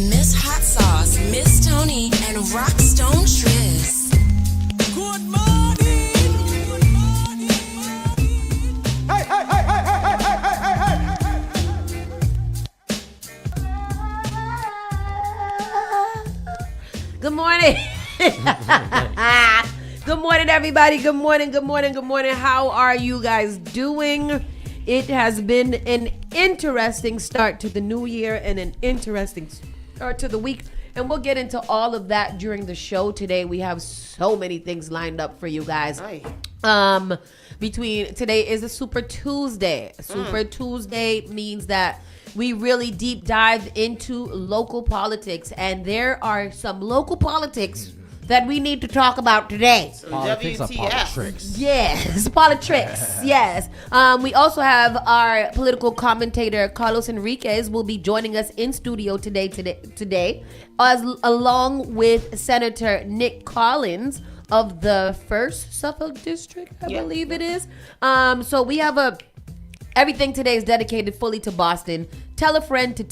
Miss Hot Sauce, Miss Tony, and Rockstone Tues. Good morning. Good morning. Hey, hey, hey, hey, hey, hey, hey, hey. Good morning. Good morning, everybody. Good morning, good morning, good morning. How are you guys doing? It has been an interesting start to the new year and an interesting start to the week. And we'll get into all of that during the show today. We have so many things lined up for you guys. Between today is a Super Tuesday. Super Tuesday means that we really deep dive into local politics, and there are some local politics that we need to talk about today. Politics or politics? Yes, politics. Yes. We also have our political commentator Carlos Enriquez will be joining us in studio today, along with Senator Nick Collins of the 1st Suffolk District, I believe it is. So we have everything today is dedicated fully to Boston. Tell a friend to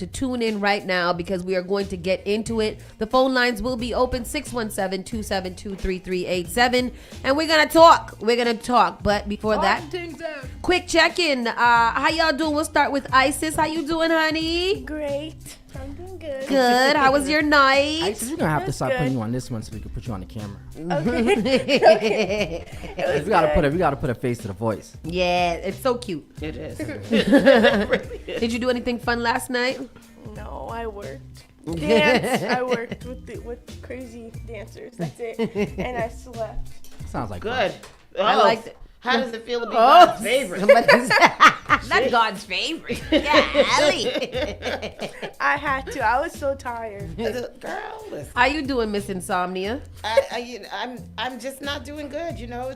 tune in right now because we are going to get into it. The phone lines will be open 617-272-3387. And we're going to talk. But before that, quick check-in. How y'all doing? We'll start with Isis. How you doing, honey? Great. I'm doing good. Good. How was your night? Isis, we're going to have to start putting you on this one so we can put you on the camera. Okay. We got to put a face to the voice. Yeah, it's so cute. It is. Did you do anything fun last night? No, I worked. I worked with crazy dancers. That's it. And I slept. Sounds like Good. fun. I liked it. How does it feel to be God's favorite? Not God's favorite. Golly. I had to. I was so tired. Girl, listen. How you doing, Miss Insomnia? I'm just not doing good. You know,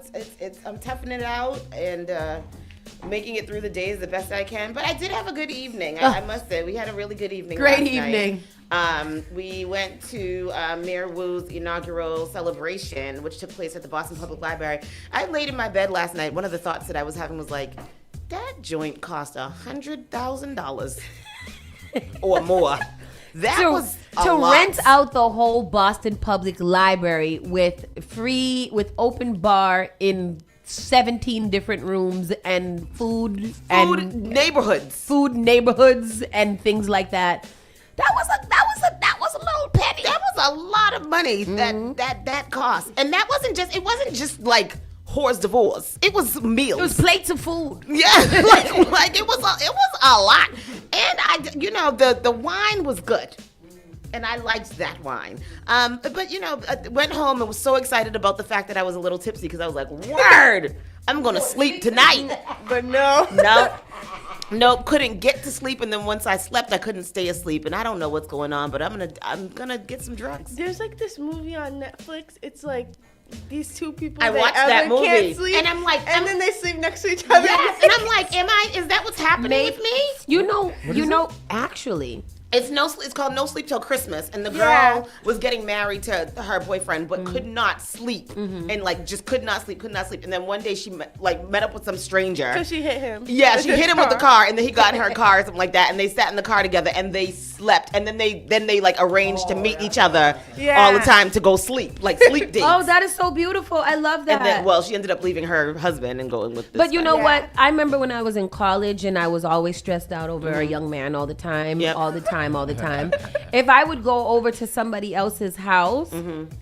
I'm toughing it out and making it through the days the best I can. But I did have a good evening. I must say, we had a really good evening. Great last evening. Night. We went to Mayor Wu's inaugural celebration, which took place at the Boston Public Library. I laid in my bed last night. One of the thoughts that I was having was like, that joint cost $100,000 or more. That was a lot. Rent out the whole Boston Public Library with open bar in 17 different rooms and food neighborhoods and things like that. That was a little penny. That was a lot of money that cost. And it wasn't just like whore's divorce. It was meals. It was plates of food. Yeah, like it was a lot. And the wine was good. And I liked that wine. But I went home and was so excited about the fact that I was a little tipsy because I was like, word, I'm going to sleep tonight. But no. Nope, couldn't get to sleep, and then once I slept, I couldn't stay asleep, and I don't know what's going on, but I'm gonna get some drugs. There's like this movie on Netflix. It's like these two people I watched that movie, can't sleep, and I'm like, then they sleep next to each other. Yes, and I'm like, is that what's happening with me? Actually. It's called No Sleep Till Christmas, and the girl was getting married to her boyfriend, but could not sleep, and like just could not sleep, and then one day she met up with some stranger. So she hit him. Yeah, she hit him with the car, and then he got in her car or something like that, and they sat in the car together, and they slept, and then they like arranged to meet each other all the time to go sleep, like sleep dates. Oh, that is so beautiful. I love that. And then, she ended up leaving her husband and going with this But you know guy. what? I remember when I was in college and I was always stressed out over a young man all the time. If I would go over to somebody else's house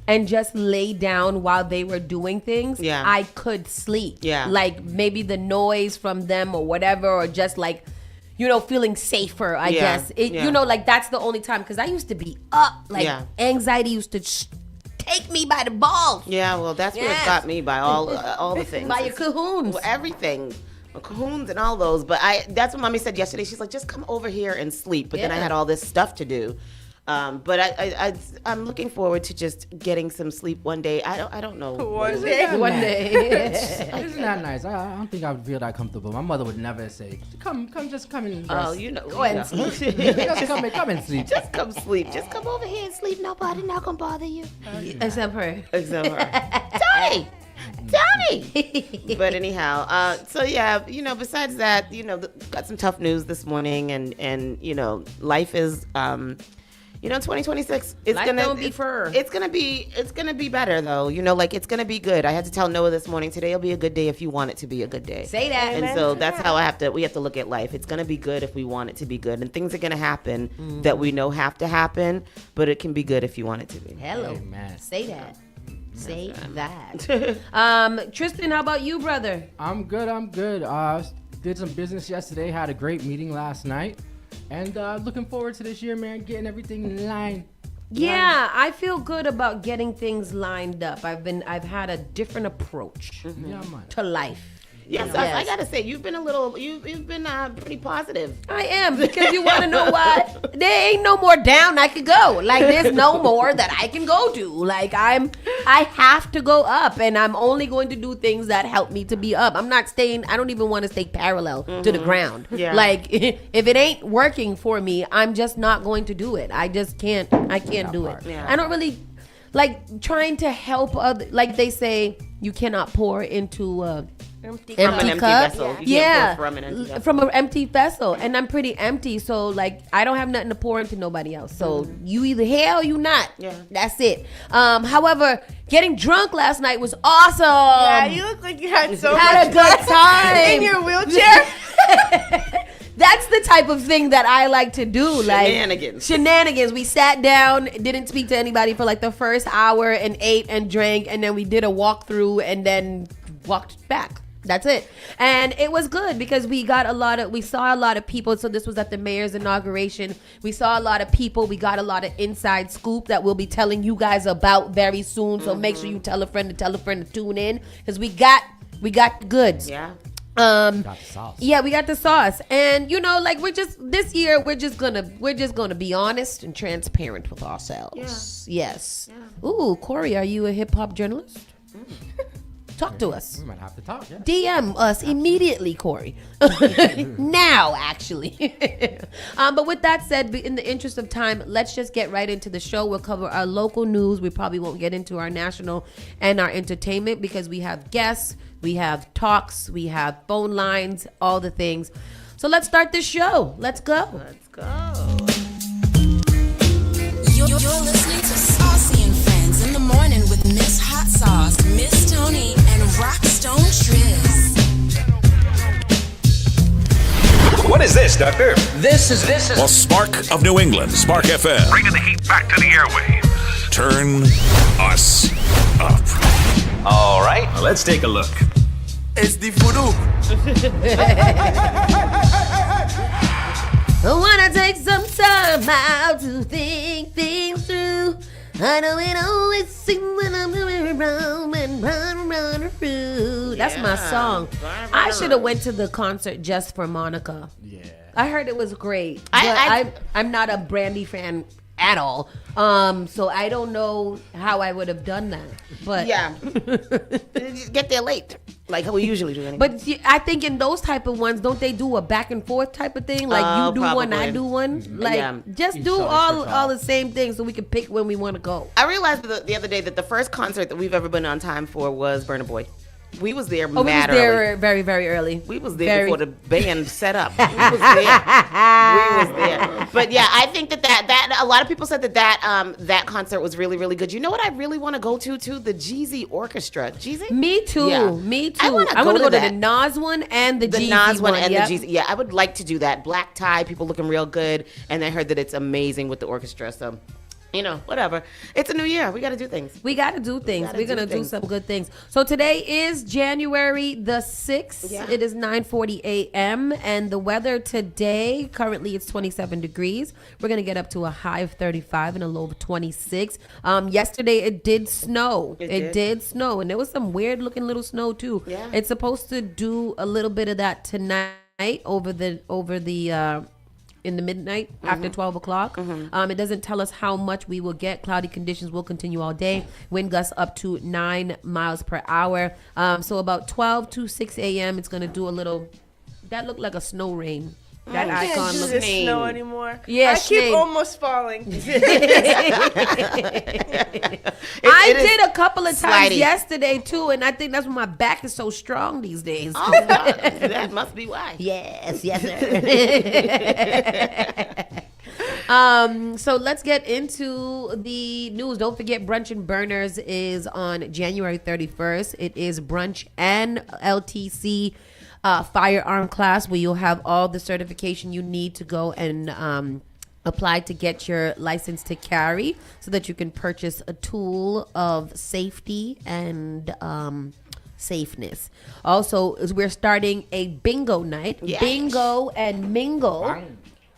and just lay down while they were doing things, I could sleep. Yeah. Like maybe the noise from them or whatever, or just like, feeling safer, I guess. Like that's the only time, because I used to be up. Like anxiety used to take me by the balls. Yeah, well, that's what it got me by all the things. By your cajoons. Well, everything. Cajoons and all those. But that's what Mommy said yesterday. She's like, just come over here and sleep. But then I had all this stuff to do. But I'm looking forward to just getting some sleep one day. I don't know. One day. Isn't that nice? I don't think I would feel that comfortable. My mother would never say, come and rest. Go and sleep. Just come and sleep. Just come sleep. Just come over here and sleep. Nobody not gonna bother you. Except her. Tony! But anyhow, besides that, got some tough news this morning, and life is, You know, 2026 is Life gonna don't be fair. it's gonna be better though. You know, like it's gonna be good. I had to tell Noah this morning, today will be a good day if you want it to be a good day. Say that. And Amen so to that's that. how we have to look at life. It's gonna be good if we want it to be good, and things are gonna happen that we know have to happen, but it can be good if you want it to be. Hello. Amen. Say that. Say that. Tristan, how about you, brother? I'm good. Did some business yesterday. Had a great meeting last night, and looking forward to this year, man. Getting everything in line. Yeah, I feel good about getting things lined up. I've had a different approach Yeah, man. to life. Yes, I gotta say you've been pretty positive. I am, because you want to know what? There ain't no more down I could go. Like, there's no more that I can go to. Like, I have to go up, and I'm only going to do things that help me to be up. I don't even want to stay parallel to the ground. Yeah. Like, if it ain't working for me, I'm just not going to do it. I just can't do it. Yeah. I don't really like trying to help other. Like they say, you cannot pour into Empty From an empty empty cup. vessel. You can't Yeah, pour from an empty vessel. from an empty vessel, and I'm pretty empty, so like I don't have nothing to pour into nobody else. So you either here or you not. Yeah. That's it. However, getting drunk last night was awesome. Yeah, you look like you had so Had a much good fun time in your wheelchair. That's the type of thing that I like to do. Like Shenanigans. We sat down, didn't speak to anybody for like the first hour, and ate and drank, and then we did a walkthrough and then walked back. That's it. And it was good because we saw a lot of people. So this was at the mayor's inauguration. We saw a lot of people. We got a lot of inside scoop that we'll be telling you guys about very soon. So make sure you tell a friend to tune in, because we got the goods. Yeah. Got the sauce. Yeah, we got the sauce. And you know, like this year we're just gonna be honest and transparent with ourselves. Yeah. Yes. Yeah. Ooh, Corey, are you a hip hop journalist? Talk to us. We might have to talk. Yeah. DM us immediately, Corey. Now, actually. But with that said, in the interest of time, let's just get right into the show. We'll cover our local news. We probably won't get into our national and our entertainment because we have guests, we have talks, we have phone lines, all the things. So let's start this show. Let's go. Let's go. You're listening to Saucy and Friends in the morning with Miss Hot Sauce, Miss Tony, and Rockstone Triz. What is this, Doctor? This is Well, Spark of New England, Spark FM. Bringing the heat back to the airwaves. Turn us up. All right. Let's take a look. It's the voodoo. I wanna take some time out to think things through. I know it always seems when I'm going around and run through. That's my Yeah. song. Run, I run, should have went to the concert just for Monica. Yeah. I heard it was great. I- But I'm not a Brandy fan at all. So I don't know how I would have done that. But Yeah. Get there late, like how we usually do. Anyway. But see, I think in those type of ones, don't they do a back and forth type of thing? Like you do one, I probably. do one. Like Yeah. just Each do song is all for all y'all. the same thing so we can pick when we want to go. I realized the other day that the first concert that we've ever been on time for was Burna Boy. We was there Oh, we was mad early. there very, very early. We was there Very- before the band set up. We was there. But yeah, I think that a lot of people said that concert was really, really good. You know what I really want to go to too? The Jeezy Orchestra. Jeezy? Me too. Yeah. Me too. I wanna I want go to to go to the Nas one and the The Jeezy Nas one and yep. the Jeezy. Yeah, I would like to do that. Black tie, people looking real good. And I heard that it's amazing with the orchestra. So, you know, whatever. It's a new year. We got to do things. We got to do things. gotta We're going to do do things. some good things. So today is January the 6th. Yeah. It is 9:40 a.m. And the weather today, currently it's 27 degrees. We're going to get up to a high of 35 and a low of 26. Yesterday it did snow. It did snow. And there was some weird looking little snow too. Yeah. It's supposed to do a little bit of that tonight over the in the midnight after 12 o'clock. It doesn't tell us how much we will get. Cloudy conditions will continue all day. Wind gusts up to 9 miles per hour. So about 12 to 6 a.m. it's going to do a little, that looked like a snow rain. That I can't icon do looks. this snow anymore. Yeah, I keep Sinead. almost falling. It I is did a couple of times slidey. yesterday too, and I think that's why my back is so strong these days. Oh, that must be why. Yes, yes, sir. So let's get into the news. Don't forget, Brunch and Burners is on January 31st. It is brunch and LTC firearm class where you'll have all the certification you need to go and apply to get your license to carry so that you can purchase a tool of safety and safeness. Also, we're starting a bingo night. Yes. Bingo and mingle.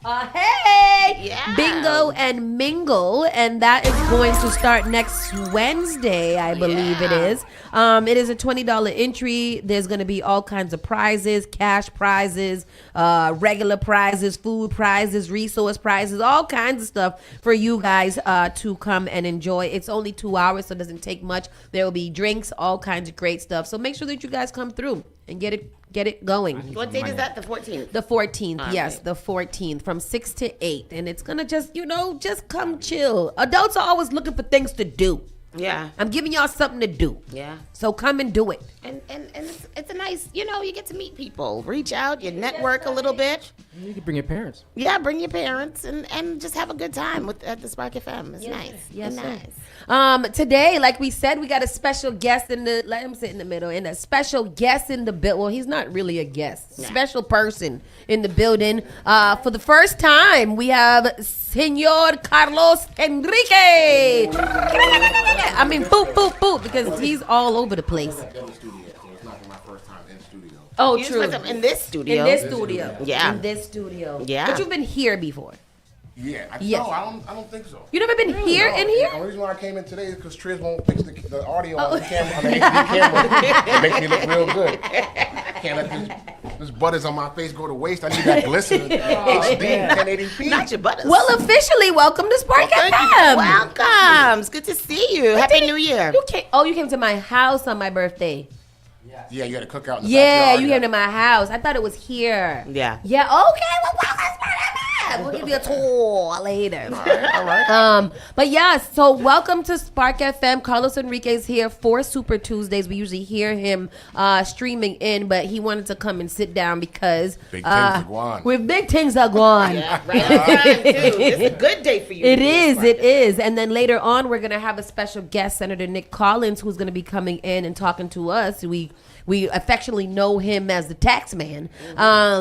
Hey! Yeah. Bingo and mingle, and that is going to start next Wednesday, I believe it is. It is a $20 entry. There's going to be all kinds of prizes, cash prizes, regular prizes, food prizes, resource prizes, all kinds of stuff for you guys to come and enjoy. It's only 2 hours, so it doesn't take much. There will be drinks, all kinds of great stuff. So make sure that you guys come through and get it going. What date is that? The 14th? The 14th, Okay. yes, the 14th from 6 to 8. And it's going to just come chill. Adults are always looking for things to do. Yeah. I'm giving y'all something to do. Yeah. So come and do it. And it's a nice, you get to meet people. Reach out, you network a little bit. You can bring your parents. Yeah, bring your parents and just have a good time at the Spark FM. It's nice. Yes, It's sir. nice. Today, like we said, we got a special guest let him sit in the middle, and a special guest in the building. Well, he's not really a guest. Special person in the building. For the first time, we have Senor Carlos Enrique. I mean, boop, boop, boop, because he's all over the place. Oh, You true. just put them in this studio. In this studio. Yeah. In this studio. Yeah. But you've been here before. Yeah, Yes. no, I don't think so. You never been here in here? The reason why I came in today is because Tues won't fix the audio on the camera, on the HD camera. It makes me look real good. Can't let this butters on my face go to waste. I need that glisten HD 1080p. Not your butters. Well, officially, welcome to Spark Well, thank you. FM. welcome. It's good to see you. Happy New Year. You came to my house on my birthday. Yeah, you had to cook out in the Yeah, backyard. you came to my house. I thought it was here. Yeah. Yeah, okay. Well, welcome to Spark FM. We'll give you a tour later. All right. But yeah, so welcome to Spark FM. Carlos Enrique's here for Super Tuesdays. We usually hear him streaming in, but he wanted to come and sit down because Big things are going. with big things are going. Yeah, right on time, too. It's a good day for you. It is. And then later on, we're going to have a special guest, Senator Nick Collins, who's going to be coming in and talking to us. We affectionately know him as the tax man.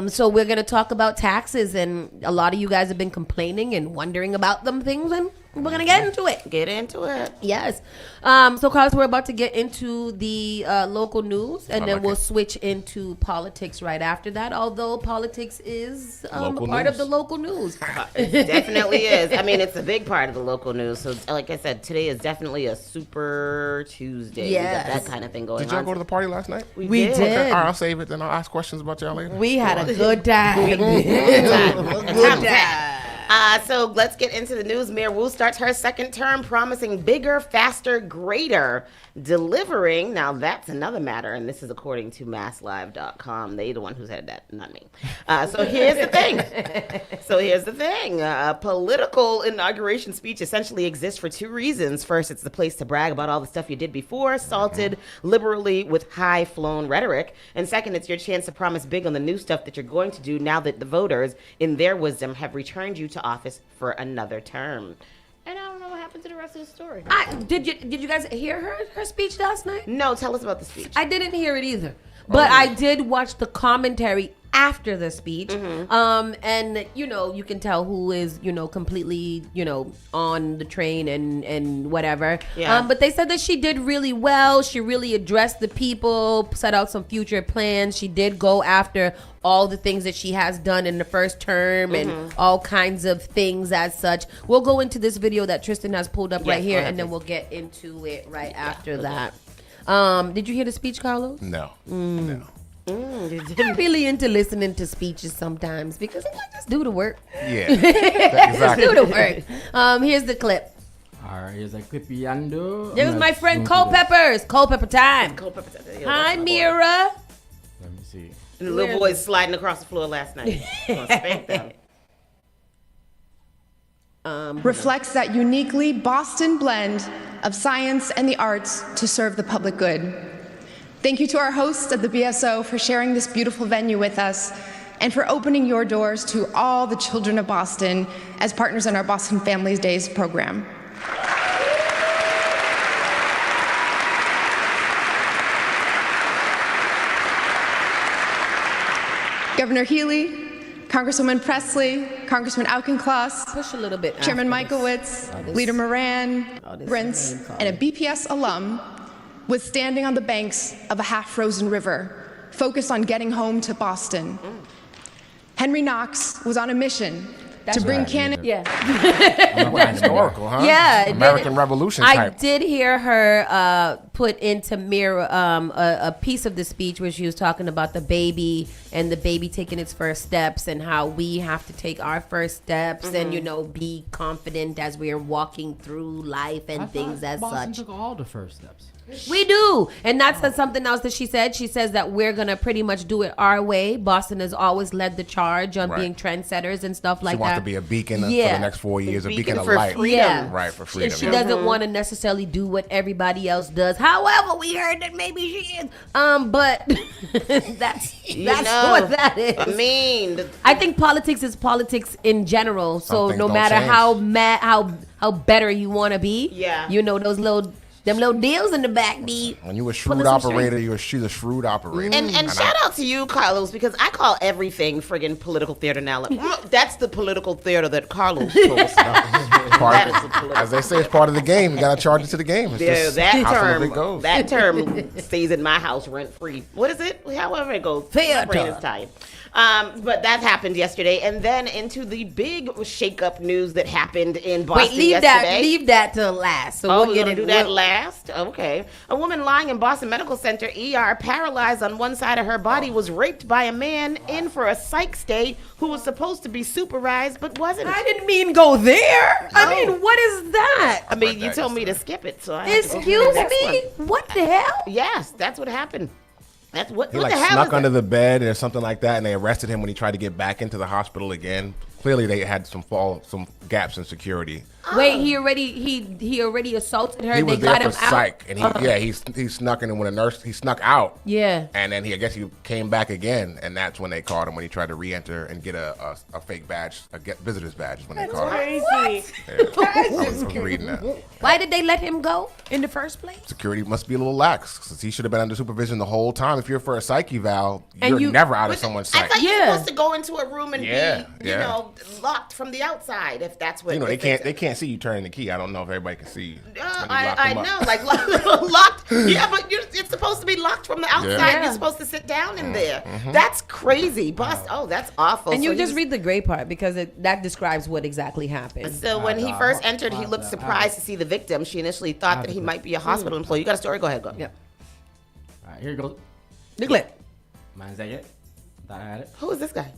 So we're going to talk about taxes, and a lot of you guys have been complaining and wondering about them things, and we're going to get into it. Get into it. Yes. So, Carlos, we're about to get into the local news, and then like we'll it. switch into politics right after that, although politics is a Local part of news. the local news. It definitely is. I mean, it's a big part of the local news. So, like I said, today is definitely a Super Tuesday. Yes. We got that kind of thing going Did y'all on. go to the party last night? We Okay, did. all right, I'll save it, then I'll ask questions about y'all later. We had a good time. Good time. So let's get into the news. Mayor Wu starts her second term promising bigger, faster, greater delivering. Now that's another matter, and this is according to masslive.com. They the one who said that, not me. So here's the thing. A political inauguration speech essentially exists for two reasons. First, it's the place to brag about all the stuff you did before, salted liberally with high-flown rhetoric. And second, it's your chance to promise big on the new stuff that you're going to do now that the voters, in their wisdom, have returned you to office for another term. And I don't know what happened to the rest of the story. Did you guys hear her speech last night? No, tell us about the speech. I didn't hear it either, but I did watch the commentary after the speech. And you can tell who is completely on the train and whatever. Yeah. But they said that she did really well. She really addressed the people, set out some future plans. She did go after all the things that she has done in the first term and all kinds of things as such. We'll go into this video that Tristan has pulled up right Yes, here, go ahead, and then please. we'll get into it right after that. Did you hear the speech, Carlos? No. I'm really into listening to speeches sometimes because I'm like, just do the work. Yeah. Just do Exactly. the work. Here's the clip. All right, here's a clipiando. There's my friend Culpeppers. Culpepper time. Hi, Mira. Let me see. And the little boys sliding across the floor last night. Gonna spank them. reflects that uniquely Boston blend of science and the arts to serve the public good. Thank you to our hosts at the BSO for sharing this beautiful venue with us, and for opening your doors to all the children of Boston as partners in our Boston Families Days program. Governor Healy, Congresswoman Presley, Congressman Auchincloss, Push a little bit. Chairman after Michaelwitz, this. Leader Moran, this Prince, name and a BPS alum was standing on the banks of a half-frozen river, focused on getting home to Boston. Henry Knox was on a mission to bring Canada. Yeah. Historical, huh? Yeah. American Revolution I type. did hear her put into Mirror a piece of the speech where she was talking about the baby and the baby taking its first steps and how we have to take our first steps and, you know, be confident as we are walking through life and things as Boston such. took all the first steps. We do. And that's something else that she said. She says that we're going to pretty much do it our way. Boston has always led the charge on being trendsetters and stuff like She that. wants to be a beacon for the next 4 years, a beacon of for light. freedom. Yeah. Right, for freedom. She doesn't want to necessarily do what everybody else does. However, we heard that maybe she is. But that's what that is. I mean, I think politics is politics in general. Some So things no don't matter change. how better you want to be, Yeah. you know them little deals in the back be. When you're a pulling shrewd some operator, she's a shrewd operator. and shout out to you, Carlos, because I call everything friggin' political theater now. Like, that's the political theater that Carlos told us about. That is the political As they say, it's part of the game. You got to charge it to the game. It's Yeah, just that how some of it goes. term stays in my house rent free. What is it? However it goes. Theater. My brain is tired. But that happened yesterday, and then into the big shake-up news that happened in Boston yesterday. Leave that to last. So Oh, we'll we're get gonna it. do that last? Okay. A woman lying in Boston Medical Center ER, paralyzed on one side of her body, was raped by a man in for a psych stay who was supposed to be supervised but wasn't. I didn't mean go there. I mean, what is that? I mean, you told me to skip it, so I have to go to the Excuse next me? one. What the hell? Yes, that's what happened. That's what. He What like the hell snuck is under it? the bed or something like that, and they arrested him when he tried to get back into the hospital again. Clearly, they had some gaps in security. Wait, he already assaulted her. He They was there got for him out. psych, and he snuck in, and when a nurse, he snuck out. Yeah. And then I guess he came back again, and that's when they caught him when he tried to re-enter and get a fake badge, visitor's badge is when they caught him. Crazy. Yeah. I was reading that. Why did they let him go in the first place? Security must be a little lax, since he should have been under supervision the whole time. If you're for a psych eval, And you're never out of someone's I sight. thought you were Yeah. supposed to go into a room and be, locked from the outside. If that's what You know, they if it's- can't see you turning the key. I don't know if everybody can see you. when you lock I them up. know, like locked. Yeah, but it's supposed to be locked from the outside. Yeah. You're supposed to sit down in there. That's crazy, boss. Oh, that's awful. And So you just he's- read the gray part because that describes what exactly happened. So when he first entered, he looked surprised to see the victim. She initially thought that he might be a hospital employee. You got a story? Go ahead, go. Yep. All right, here goes. The clip. Mine's that it? Thought I had it. Who is this guy?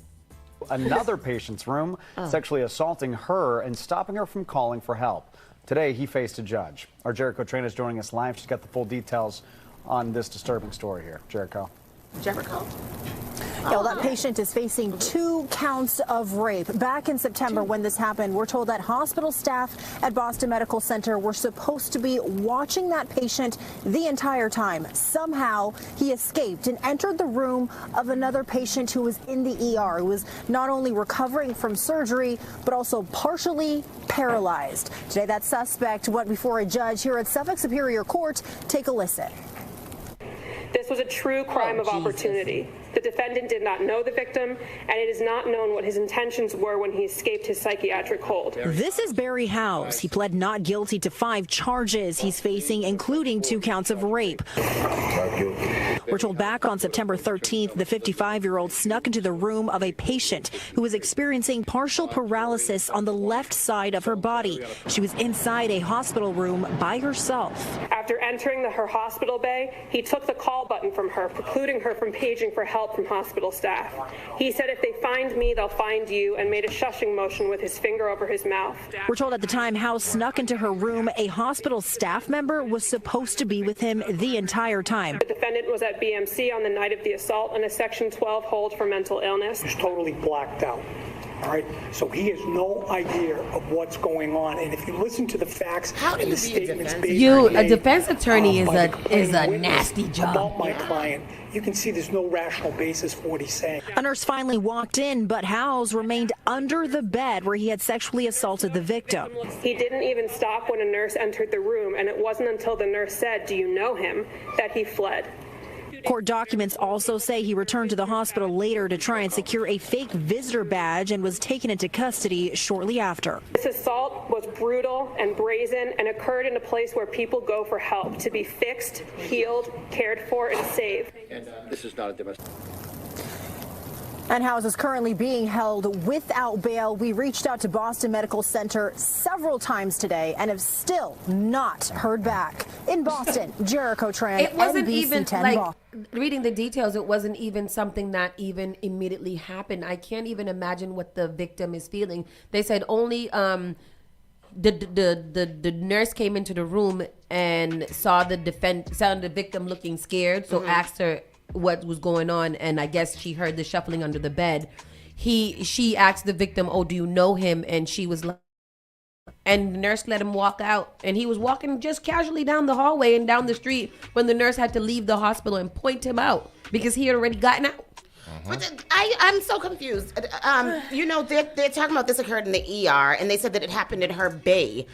Another patient's room, sexually assaulting her and stopping her from calling for help. Today, he faced a judge. Our Jericho Train is joining us live. She's got the full details on this disturbing story here. Jericho. Jericho? Yeah, well, that patient is facing 2 counts of rape. Back in September when this happened, we're told that hospital staff at Boston Medical Center were supposed to be watching that patient the entire time. Somehow, he escaped and entered the room of another patient who was in the ER, who was not only recovering from surgery, but also partially paralyzed. Today, that suspect went before a judge here at Suffolk Superior Court. Take a listen. This was a true crime of opportunity. The defendant did not know the victim, and it is not known what his intentions were when he escaped his psychiatric hold. This is Barry Howes. He pled not guilty to 5 charges he's facing, including 2 counts of rape. We're told back on September 13th, the 55-year-old snuck into the room of a patient who was experiencing partial paralysis on the left side of her body. She was inside a hospital room by herself. After entering her hospital bay, he took the call button from her, precluding her from paging for help from hospital staff. He said, "If they find me, they'll find you," and made a shushing motion with his finger over his mouth. We're told at the time House snuck into her room. A hospital staff member was supposed to be with him the entire time. The defendant was at BMC on the night of the assault on a Section 12 hold for mental illness. She's totally blacked out. All right, so he has no idea of what's going on, and if you listen to the facts and the statements a defense attorney is a nasty job. About my client, you can see there's no rational basis for what he's saying. A nurse finally walked in, but Howes remained under the bed where he had sexually assaulted the victim. He didn't even stop when a nurse entered the room, and it wasn't until the nurse said, "Do you know him?" that he fled. Court documents also say he returned to the hospital later to try and secure a fake visitor badge and was taken into custody shortly after. This assault was brutal and brazen and occurred in a place where people go for help to be fixed, healed, cared for, and saved. And this is not a domestic. And Howes is currently being held without bail. We reached out to Boston Medical Center several times today and have still not heard back. In Boston, Jericho Tran, It wasn't NBC even 10 like Boston. reading the details. It wasn't even something that even immediately happened. I can't even imagine what the victim is feeling. They said only the nurse came into the room and saw the victim looking scared, so asked her what was going on, and I guess she heard the shuffling under the bed. She asked the victim, "Oh, do you know him?" And she was like, and the nurse let him walk out, and he was walking just casually down the hallway and down the street when the nurse had to leave the hospital and point him out because he had already gotten out. But I'm so confused. You know, they're talking about this occurred in the ER, and they said that it happened in her bay.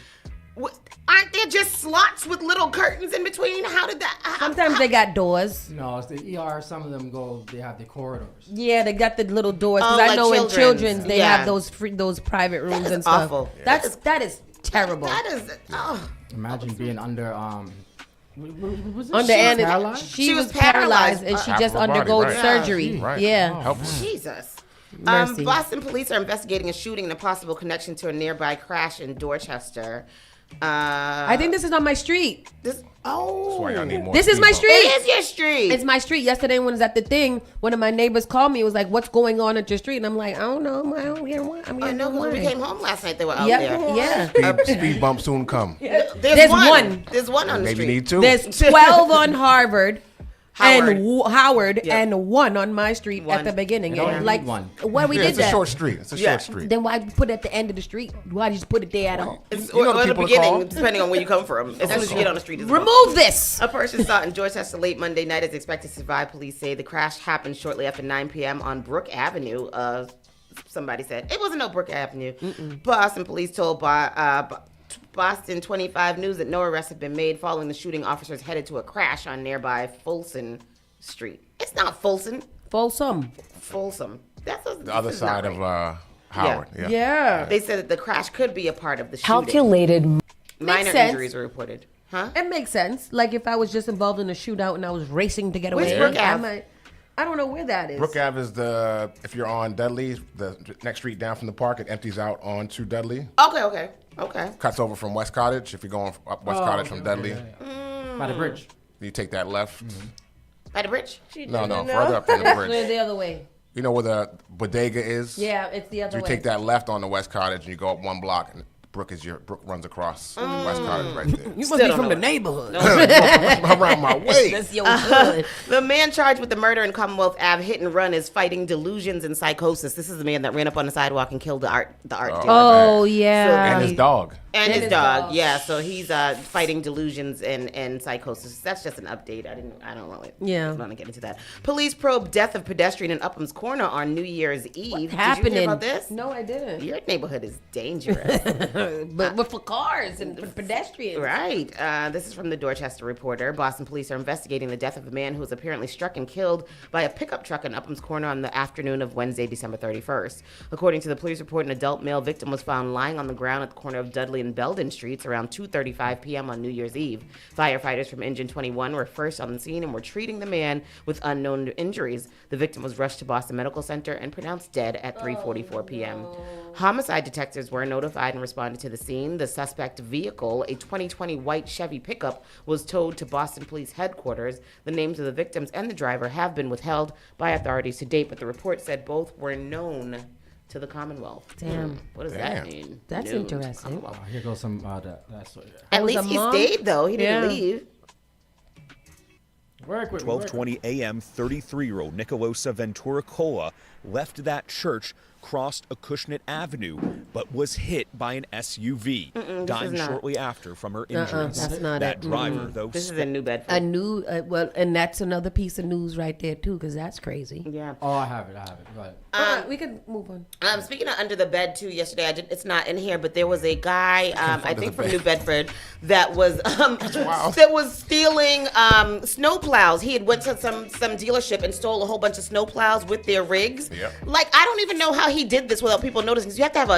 Aren't there just slots with little curtains in between? How did that? Sometimes they got doors. No, it's the ER. Some of them they have the corridors. Yeah, they got the little doors. Because I like know in children's they yeah. have those private rooms and stuff. Awful. That is terrible. That is. Imagine being under She was paralyzed and she just undergoes surgery. Right. Yeah. Jesus. Mercy. Boston police are investigating a shooting and a possible connection to a nearby crash in Dorchester. I think this is on my street. That's why y'all need more This is my street. It is your street. It's my street. Yesterday when I was at the thing, one of my neighbors called me. It was like, "What's going on at your street?" And I'm like, "I don't know. I don't hear one. I'm I know because when we came home last night, they were out there. Yeah. Speed bump soon come. There's one. There's one on the Maybe street. need two. There's 12 on Howard. Howard. And Howard Yep. and one on my street One. at the beginning. It only And need like one. why we did It's that? a short street. It's a short street. Then why put it at the end of the street? Why just put it there at all? It's, You know or the at the people to beginning, call. depending on where you come from. As soon as you get on the street, it's Remove this. A person shot in Dorchester late Monday night is expected to survive, police say. The crash happened shortly after 9 p.m. on Brook Avenue. Somebody said. It wasn't no Brook Avenue. Boston police told Boston 25 News that no arrests have been made following the shooting. Officers headed to a crash on nearby Folsom Street. It's not Folsom. Folsom. That's The other side of Howard. Yeah. They said that the crash could be a part of the shooting. Calculated. Minor sense. injuries were reported. Huh? It makes sense. Like if I was just involved in a shootout and I was racing to get Where's away. Brook Ave? I don't know where that is. Brook Ave is if you're on Dudley, the next street down from the park, it empties out onto Dudley. Okay. Cuts over from West Cottage. If you're going up West Cottage from Dudley, By the bridge. you take that left. By the bridge? No, further up from the bridge. The other way. You know where the bodega is? Yeah, it's the other You way. take that left on the West Cottage and you go up one block, and Brook runs across West Cottage right there. You must be from the neighborhood. I'm around my way. That's your hood. The man charged with the murder in Commonwealth Ave hit and run is fighting delusions and psychosis. This is the man that ran up on the sidewalk and killed the art dealer. Oh, yeah. And his dog. And his dog. Yeah, so he's fighting delusions and psychosis. That's just an update. I don't really want to get into that. Police probe death of pedestrian in Upham's Corner on New Year's Eve. Happening? Did you hear about this? No, I didn't. Your neighborhood is dangerous. but for cars and for pedestrians. Right. This is from the Dorchester Reporter. Boston police are investigating the death of a man who was apparently struck and killed by a pickup truck in Upham's Corner on the afternoon of Wednesday, December 31st. According to the police report, an adult male victim was found lying on the ground at the corner of Dudley and Belden Streets around 2:35 p.m. on New Year's Eve. Firefighters from Engine 21 were first on the scene and were treating the man with unknown injuries. The victim was rushed to Boston Medical Center and pronounced dead at 3:44 p.m. Homicide detectives were notified and responded to the scene. The suspect vehicle, a 2020 white Chevy pickup, was towed to Boston Police Headquarters. The names of the victims and the driver have been withheld by authorities to date, but the report said both were known to the Commonwealth. Damn. What does that mean? That's Known to interesting. Commonwealth. Here goes some that story. At least he stayed, though. He didn't leave. 12:20 a.m., 33-year-old Nicolosa Ventura Cola left that church crossed Acushnet Avenue, but was hit by an SUV, dying shortly after from her injuries. That's not that it. driver, though, This is in New Bedford. Well, and that's another piece of news right there too, because that's crazy. Yeah. Oh, I have it. Go ahead. We can move on. Speaking of under the bed too, yesterday it's not in here, but there was a guy I think from New Bedford that was stealing snowplows. He had went to some dealership and stole a whole bunch of snowplows with their rigs. Yep. Like I don't even know how he did this without people noticing. You have to have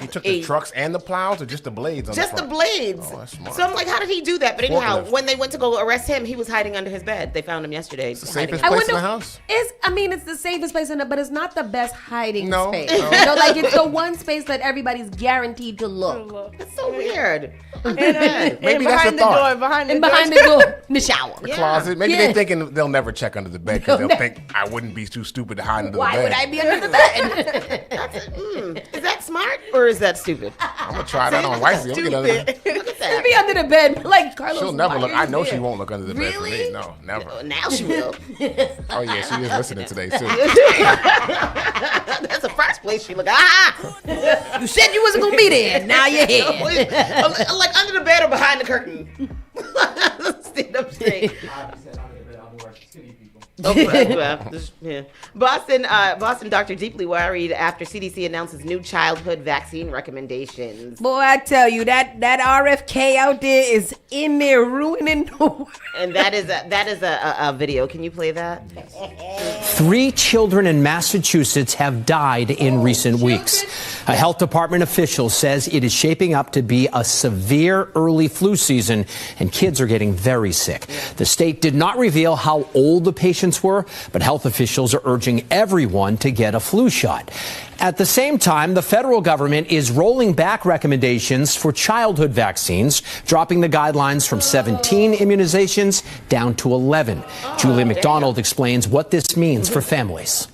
He took the trucks and the plows, or just the blades? Just the blades. Oh, that's smart. So I'm like, how did he do that? But anyhow, Forklift. when they went to go arrest him, he was hiding under his bed. They found him yesterday. It's the safest place in the house. It's the safest place in it, but it's not the best hiding No, space. no. You know, like it's the one space that everybody's guaranteed to look. That's so weird. Maybe that's the thought. Behind the door, in the shower. The closet. Maybe they're thinking they'll never check under the bed because they'll think I wouldn't be too stupid to hide under the bed. Why would I be under the bed? Is that smart or is that stupid? I'm gonna try that on wifey. Look at that. Be under the bed, like Carlos. She'll never why look. are I you know there? she won't look under the bed for me. No, never. Now she will. Oh yeah, she is listening today too. That's the first place she look. You said you wasn't gonna be there. Now you're here. Like under the bed or behind the curtain. Stand up straight. Yeah. Boston doctor deeply worried after CDC announces new childhood vaccine recommendations. Boy, I tell you that RFK out there is in there ruining the world. And that is a video. Can you play that? 3 children in Massachusetts have died in recent weeks. A health department official says it is shaping up to be a severe early flu season, and kids are getting very sick. The state did not reveal how old the patients were, but health officials are urging everyone to get a flu shot. At the same time, the federal government is rolling back recommendations for childhood vaccines, dropping the guidelines from 17 immunizations down to 11. Julie McDonald explains what this means for families.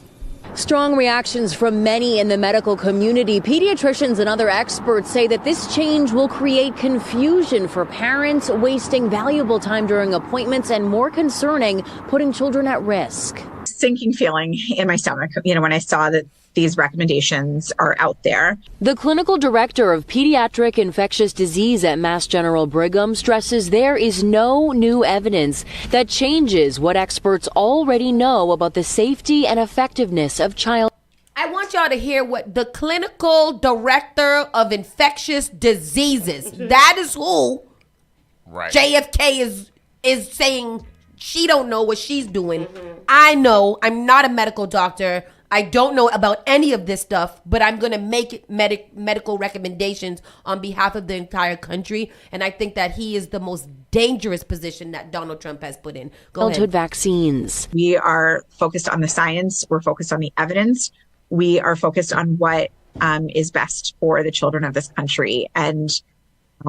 Strong reactions from many in the medical community. Pediatricians and other experts say that this change will create confusion for parents, wasting valuable time during appointments, and more concerning, putting children at risk. Sinking feeling in my stomach, when I saw that these recommendations are out there. The clinical director of pediatric infectious disease at Mass General Brigham stresses there is no new evidence that changes what experts already know about the safety and effectiveness of child. I want y'all to hear what the clinical director of infectious diseases, that is who JFK is saying she don't know what she's doing. I know. I'm not a medical doctor. I don't know about any of this stuff, but I'm going to make medical recommendations on behalf of the entire country. And I think that he is the most dangerous position that Donald Trump has put in. Childhood vaccines. We are focused on the science. We're focused on the evidence. We are focused on what is best for the children of this country. And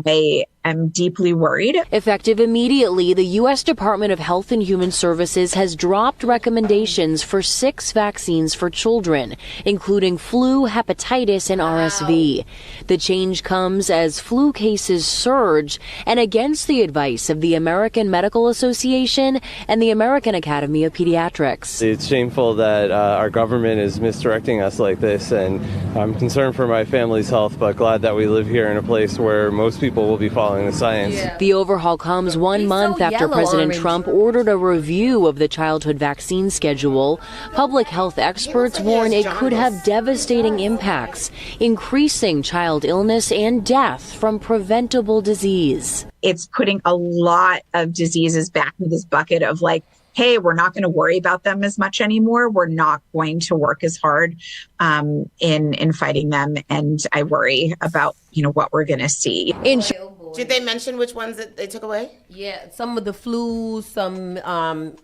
I am deeply worried. Effective immediately, the U.S. Department of Health and Human Services has dropped recommendations for 6 vaccines for children, including flu, hepatitis, and RSV. The change comes as flu cases surge and against the advice of the American Medical Association and the American Academy of Pediatrics. It's shameful that our government is misdirecting us like this, and I'm concerned for my family's health, but glad that we live here in a place where most people will be following the science. The overhaul comes 1 month after President Trump ordered a review of the childhood vaccine schedule. Public health experts warn it could have devastating impacts, increasing child illness and death from preventable disease. It's putting a lot of diseases back into this bucket of like, hey, we're not going to worry about them as much anymore. We're not going to work as hard in fighting them. And I worry about, what we're going to see. Did they mention which ones that they took away? Yeah, some of the flu, some of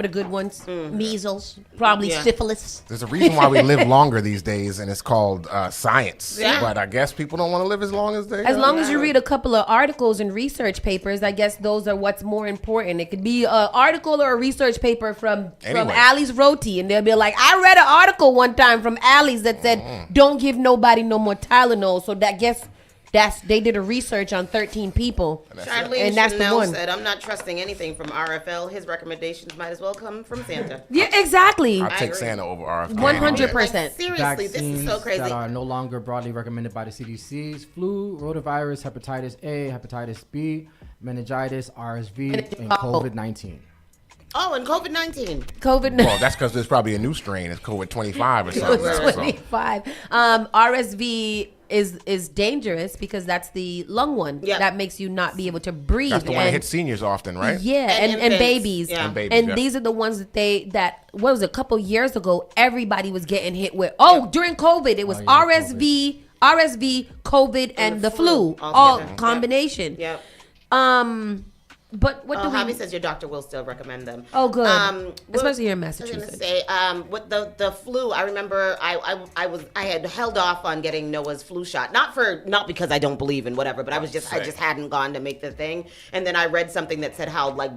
the good ones, measles, probably syphilis. There's a reason why we live longer these days, and it's called science. Yeah. But I guess people don't want to live as long as they. As long as you read a couple of articles and research papers, I guess those are what's more important. It could be an article or a research paper from Ali's Roti, and they'll be like, I read an article one time from Ali's that said, don't give nobody no more Tylenol. So that guess They did a research on 13 people, Charlene and that's the Chanel one. said, "I'm not trusting anything from RFL. His recommendations might as well come from Santa." Yeah, exactly. I'll take Santa over RFL. 100%. Seriously, this is so crazy. That are no longer broadly recommended by the CDC's flu, rotavirus, hepatitis A, hepatitis B, meningitis, RSV, and COVID-19. Oh, and COVID-19. Well, that's because there's probably a new strain. It's COVID-25 or something. 25. RSV is dangerous because that's the lung one that makes you not be able to breathe. That's the one that hits seniors often, right? Yeah, and babies. Yeah. And babies, these are the ones what was it, a couple years ago, everybody was getting hit with. During COVID, it was RSV, COVID, and the flu. All combination. Yep. But what do Javi says your doctor will still recommend them. Oh, good. Especially here in Massachusetts. I was gonna say, with the flu, I remember I had held off on getting Noah's flu shot, not because I don't believe in whatever, but I just hadn't gone to make the thing, and then I read something that said how like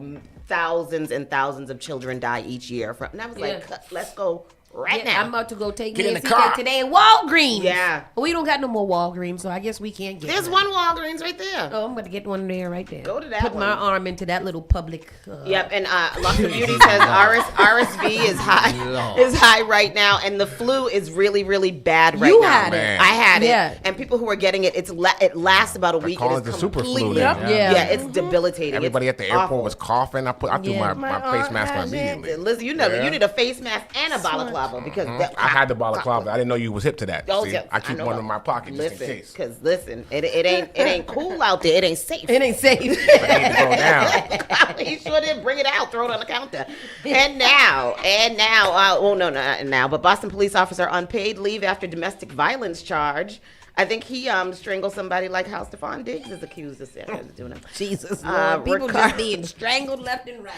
thousands and thousands of children die each year from, and I was like, let's go. Now I'm about to go take Get me in a the car. today at Walgreens. Yeah. But we don't got no more Walgreens, so I guess we can't get There's one Walgreens right there. Oh, I'm going to get one there right there. Go to that Put one. my arm into that little public. Yep, and Lots of Beauty says RSV is high right now, and the flu is really, really bad right now. You had it. I had Yeah. it, and people who are getting it, it lasts about a week. Call and it it's the super flu. completely- Then. Yeah, it's debilitating. Everybody It's at the airport awful. was coughing. I threw my face mask on immediately. Listen, you need a face mask and a balaclava because I had the balaclava. I didn't know you was hip to that. Oh, See, yeah, I keep know one that. in my pocket just in Listen, case. because it ain't cool out there. It ain't safe. It ain't safe. I need to go down. He sure did bring it out, throw it on the counter. And now, not now, but Boston police officer on paid leave after domestic violence charge. I think he strangled somebody like how Stephon Diggs is accused of doing it. Jesus, Lord. People just being strangled left and right.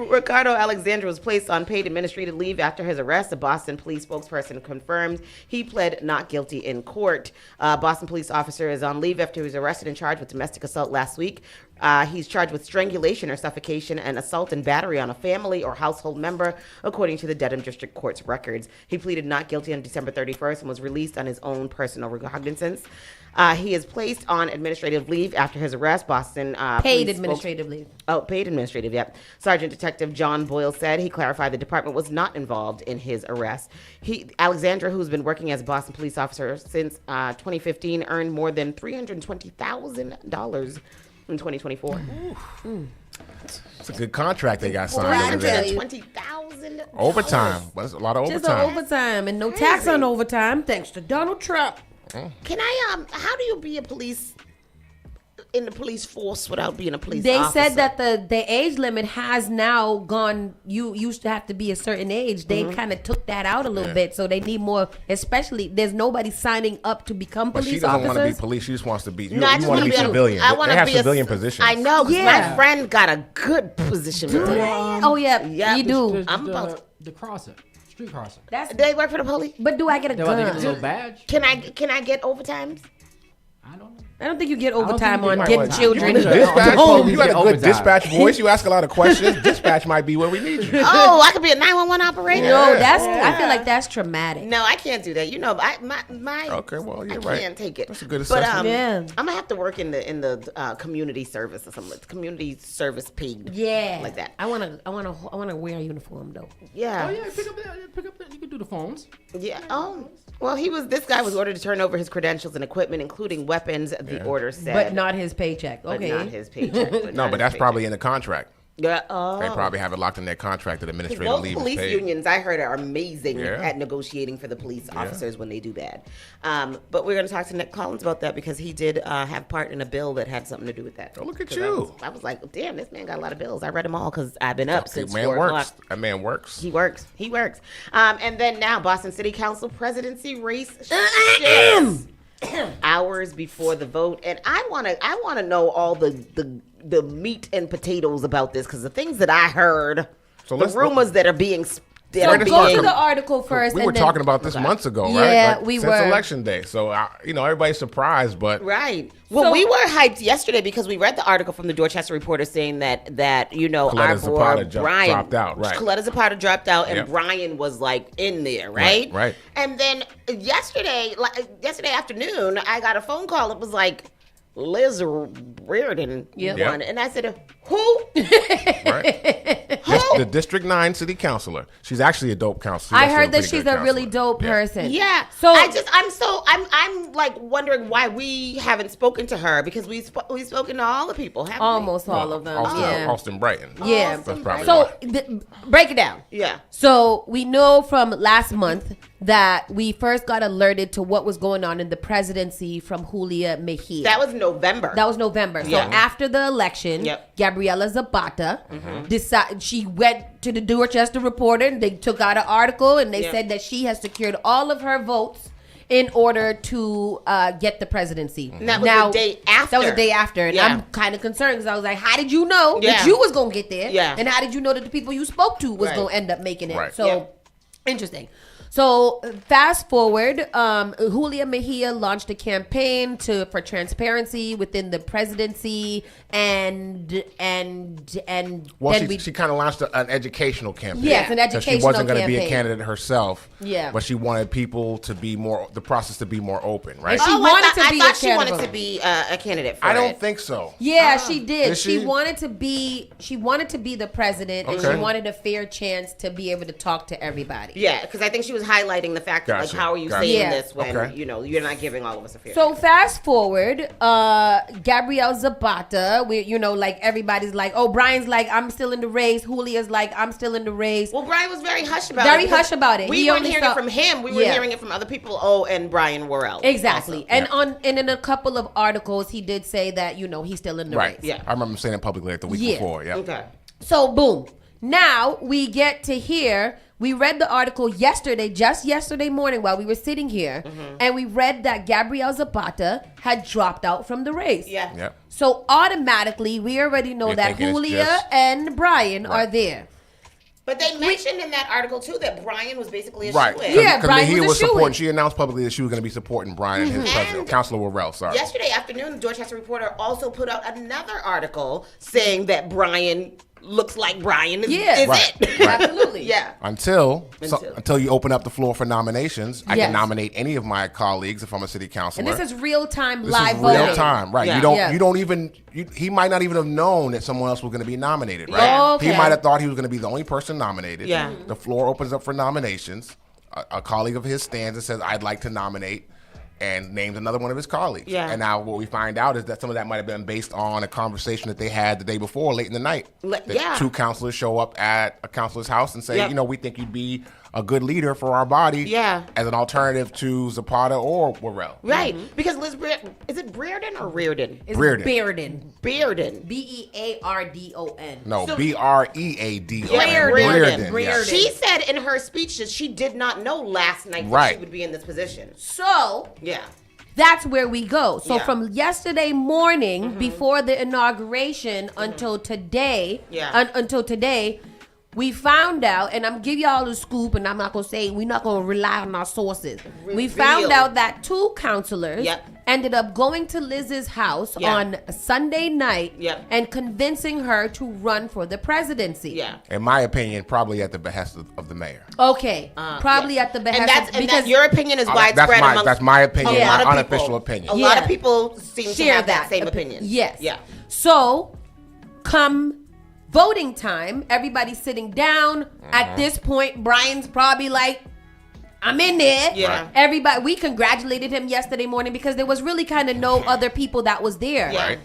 Ricardo Alexander was placed on paid administrative leave after his arrest. A Boston police spokesperson confirmed he pled not guilty in court. Boston police officer is on leave after he was arrested and charged with domestic assault last week. He's charged with strangulation or suffocation and assault and battery on a family or household member, according to the Dedham District Court's records. He pleaded not guilty on December 31st and was released on his own personal recognizance. He is placed on administrative leave after his arrest. Boston Paid administrative leave. Oh, paid administrative, yep. Sergeant Detective John Boyle said he clarified the department was not involved in his arrest. Alexandra, who's been working as a Boston police officer since 2015, earned more than $320,000 in 2024. It's a good contract they got signed over there. $320,000 Overtime. Well, that's a lot of Just overtime. overtime and no tax on overtime, thanks to Donald Trump. Can I how do you be a police in the police force without being a police They officer? said that the age limit has now gone. You used to have to be a certain age. They kind of took that out a little bit, so they need more. Especially, there's nobody signing up to become But police she doesn't officers. want to be police. She just wants to be. You No, I want just to wanna be be civilian. I want They to have be civilian positions. I know, because Yeah. my friend got a good position. Oh yeah, you do. I'm about the crosser, street crosser. That's they work for the police. But do I get a They want to get a gun? little badge. Can I get overtimes? I don't think you get don't overtime think on you getting get children. Dispatch, home. you got a good overtime. dispatch voice. You ask a lot of questions. Dispatch might be where we need you. Oh, I could be a 911 operator. No, I feel like that's traumatic. No, I can't do that. You know, my Okay, well, you're I right. can't take it. That's a good But assessment. Yeah. I'm gonna have to work in the community service or something. Community service paid. Yeah, like that. I wanna wear a uniform though. Yeah. Oh yeah, pick up. You can do the phones. Yeah. Oh. Well, this guy was ordered to turn over his credentials and equipment, including weapons. The order said, But not his paycheck. But Okay. not his paycheck. No, but that's probably in the contract. Yeah. They probably have it locked in their contract that administrative Both leave is police paid. unions, I heard, are amazing Yeah. at negotiating for the police officers when they do bad. But we're going to talk to Nick Collins about that because he did have part in a bill that had something to do with that. Oh, look at 'Cause you. I was like, damn, this man got a lot of bills. I read them all because I've been up since man 4 o'clock. works. That man works. He works. And then now, Boston City Council presidency race shifts hours before the vote, and I want to know all the meat and potatoes about this because the things that I heard, So the rumors that are being. So go to the article first. We and were then- talking about this months ago, right? Yeah, Like, we since were. election day. So everybody's surprised, but Right. Well, So- we were hyped yesterday because we read the article from the Dorchester Reporter saying that Coletta our Zapata boy Brian dropped out, right. Coletta Zapata dropped out, and Yep. Brian was like in there, right? Right. And then yesterday afternoon, I got a phone call. It was like, Liz Reardon Yep. won. And I said, who? The District 9 city councilor. She's actually a dope councilor. I heard that she's a really dope person. Yeah. So I'm like wondering why we haven't spoken to her, because we've spoken to all the people, haven't almost all of them. Austin Brighton. Yeah. That's probably So why. break it down. Yeah. So we know from last month that we first got alerted to what was going on in the presidency from Julia Mejia. That was November. So after the election, Gabriela Zapata decided, she went to the Dorchester Reporter and they took out an article and they said that she has secured all of her votes in order to get the presidency. And that was the day after. That was the day after. And I'm kind of concerned because I was like, how did you know that you was going to get there? Yeah. And how did you know that the people you spoke to was going to end up making it? Right. So, interesting. So fast forward, Julia Mejia launched a campaign for transparency within the presidency, and Well, then she kind of launched an educational campaign. Yes, an educational campaign. She wasn't going to be a campaign. candidate herself. Yeah. But she wanted people to be the process to be more open, right? And she wanted to be I thought she accountable. wanted to be a candidate for I don't think so. Yeah, she did. Did She she? wanted to be the president, and Okay. she wanted a fair chance to be able to talk to everybody. Yeah, because I think she was highlighting the fact that, like, Gotcha. how are you Gotcha. saying Yeah. this when, Okay. you know, you're not giving all of us a fair So chance. fast forward, Gabrielle Zapata, like everybody's like, oh, Brian's like, I'm still in the race. Julia's like, I'm still in the race. Well, Brian was very hush about Very it. hush about it. We He weren't only hearing saw- it from him. We were Yeah. hearing it from other people. Oh, and Brian Worrell. Exactly. also. And in a couple of articles, he did say that, he's still in the Right. race. I remember saying it publicly like the week before. Yeah. Okay. So boom. Now we get to hear, we read the article just yesterday morning while we were sitting here, and we read that Gabrielle Zapata had dropped out from the race. Yeah. Yep. So automatically we already know You're that thinking it's Julia just- and Brian are there. But they mentioned in that article, too, that Brian was basically a Right. shoo-in. Yeah, Because Brian Mejia was a was supporting. shoo-in. She announced publicly that she was going to be supporting Brian and his president, Councilor Worrell. Sorry. Yesterday afternoon, the Dorchester Reporter also put out another article saying that Brian looks like Brian is Right. it. Right. Absolutely. Yeah. Until Until you open up the floor for nominations, I Yes. can nominate any of my colleagues if I'm a city councilor. And this is real time This live is voting. real time, right? Yeah. You don't even. He might not even have known that someone else was going to be nominated, right? Yeah. Okay. He might have thought he was going to be the only person nominated. Yeah. The floor opens up for nominations. A colleague of his stands and says, "I'd like to nominate," and names another one of his colleagues. Yeah. And now what we find out is that some of that might have been based on a conversation that they had the day before, late in the night. That yeah. two counselors show up at a counselor's house and say, Yep. we think you'd be a good leader for our body. Yeah. As an alternative to Zapata or Worrell. Right. Because Liz is it Reardon or Reardon? It's Bearden. Bearden. Bearden. Beardon. No, So- Breadon. Yeah, Reardon. Reardon. She said in her speech that she did not know last night that Right. she would be in this position. So Yeah. that's where we go. So Yeah. from yesterday morning before the inauguration until today, until today, we found out, and I'm gonna give y'all a scoop, and I'm not gonna say we're not gonna rely on our sources. We found Reveal. out that two counselors Yep. ended up going to Liz's house Yeah. on Sunday night Yep. and convincing her to run for the presidency. Yeah. In my opinion, probably at the behest of the mayor. Okay, probably at the behest. And that's your opinion is widespread That's my opinion, a lot my of unofficial people. opinion. A lot of people seem to Share have that same opinion. Yes. Yeah. So, come voting time, everybody's sitting down. At this point, Brian's probably like, I'm in there. Yeah. Right. Everybody, we congratulated him yesterday morning because there was really kind of no other people that was there. Yeah. Right.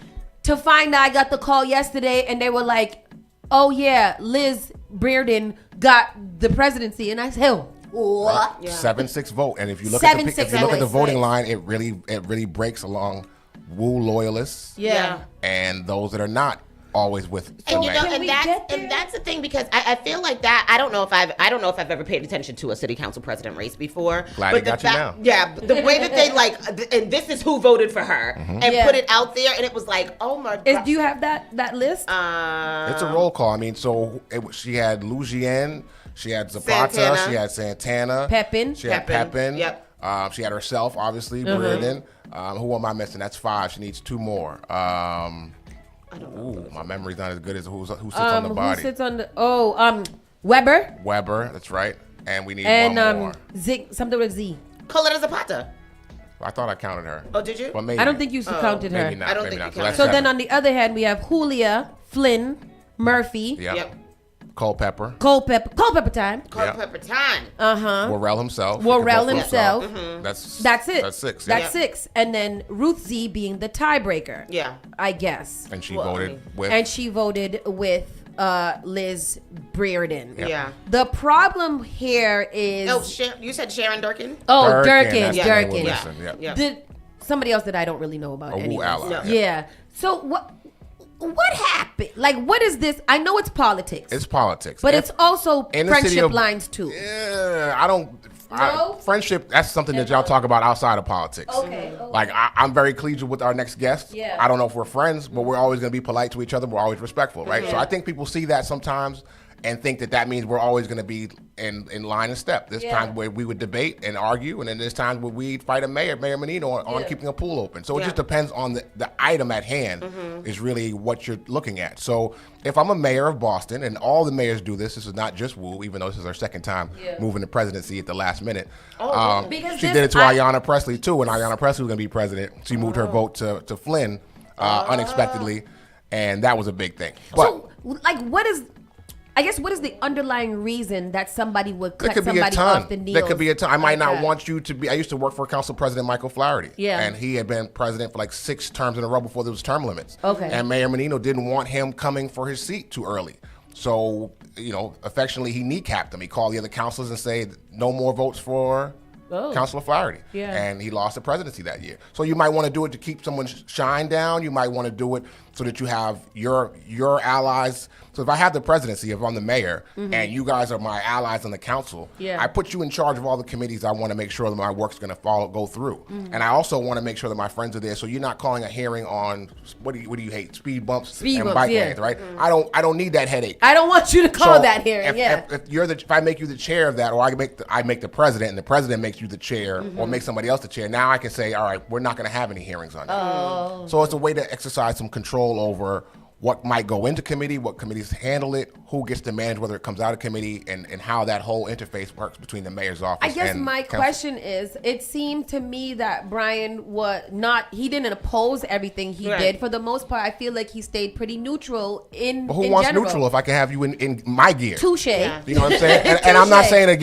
To find out, I got the call yesterday and they were like, oh yeah, Liz Reardon got the presidency. And I said, oh, what? Yeah. 7-6 vote, and if you look at the 7-6 voting line, it really breaks along Wu loyalists, Yeah. and those that are not always with the And you know, mayor. and that's the thing, because I feel like that. I don't know if I've ever paid attention to a city council president race before. Glad but he got you now. Yeah, but the way that they and this is who voted for her and Yeah. put it out there, and it was like, oh my god. Do you have that list? It's a roll call. I mean, so she had Louisiane, she had Zapata, Santana. she had Santana, Pepin. she had Pepin. Yep. She had herself, obviously, Brearden. Who am I missing? That's 5. She needs 2 more. I don't know. Ooh, my memory's not as good as who sits on the body. Who sits on the? Weber. Weber, that's right. And we need And one more. something with Z. Coletta Zapata. I thought I counted her. Oh, did you? But maybe. I don't think you counted her. Maybe not. I don't maybe think not. you counted So So then on the other hand, we have Julia, Flynn, Murphy, Yep. Culpepper. Culpepper time. Culpepper time. Worrell himself. Worrell himself. That's it. That's 6. That's 6. And then Ruth Z being the tiebreaker. Yeah. I guess. And she voted with. And she voted with Liz Brereton. Yeah. The problem here is. Oh, you said Sharon Durkin? Oh, Durkin. Durkin. Yeah. Somebody else that I don't really know about. A woo anyways. ally. No. Yeah. So what happened? Like, what is this? I know it's politics. It's politics. But it's also in the city friendship of- lines too. Yeah, I don't. No? Friendship, that's something that y'all talk about outside of politics. Okay. Like, I'm very collegial with our next guest. Yeah. I don't know if we're friends, but we're always going to be polite to each other. We're always respectful, right? So I think people see that sometimes and think that means we're always going to be in line and step. There's times where we would debate and argue, and then there's times where we'd fight a Mayor Menino on keeping a pool open. So it just depends on the item at hand is really what you're looking at. So if I'm a mayor of Boston, and all the mayors do this is not just Wu, even though this is her second time moving the presidency at the last minute. Because She did it to Ayanna Pressley, too, when Ayanna Pressley was going to be president. She moved her vote to Flynn unexpectedly, and that was a big thing. But So, like, what is the underlying reason that somebody would cut there could be a somebody ton. off the knee? There could be a ton. I might not that. want you to be. I used to work for Council President Michael Flaherty. Yeah. And he had been president for like 6 terms in a row before there was term limits. Okay. And Mayor Menino didn't want him coming for his seat too early. So, affectionately, he kneecapped him. He called the other councilors and said, no more votes for Councilor Flaherty. Yeah. And he lost the presidency that year. So you might want to do it to keep someone's shine down. You might want to do it so that you have your allies. So if I have the presidency, if I'm the mayor, and you guys are my allies on the council, I put you in charge of all the committees I want to make sure that my work's going to go through. And I also want to make sure that my friends are there. So you're not calling a hearing on what do you hate? Speed bumps and bike lanes, right? I don't need that headache. I don't want you to call that hearing. If I make you the chair of that, or I make the president, and the president makes you the chair, or make somebody else the chair, now I can say, all right, we're not going to have any hearings on that. So it's a way to exercise some control over what might go into committee, what committees handle it, who gets to manage whether it comes out of committee, and how that whole interface works between the mayor's office. I guess and my council. question is, it seemed to me that Brian he didn't oppose everything he did. For the most part, I feel like he stayed pretty neutral in But who in wants general. neutral if I can have you in my gear? Touche. You know what I'm saying? And I'm not Touche. saying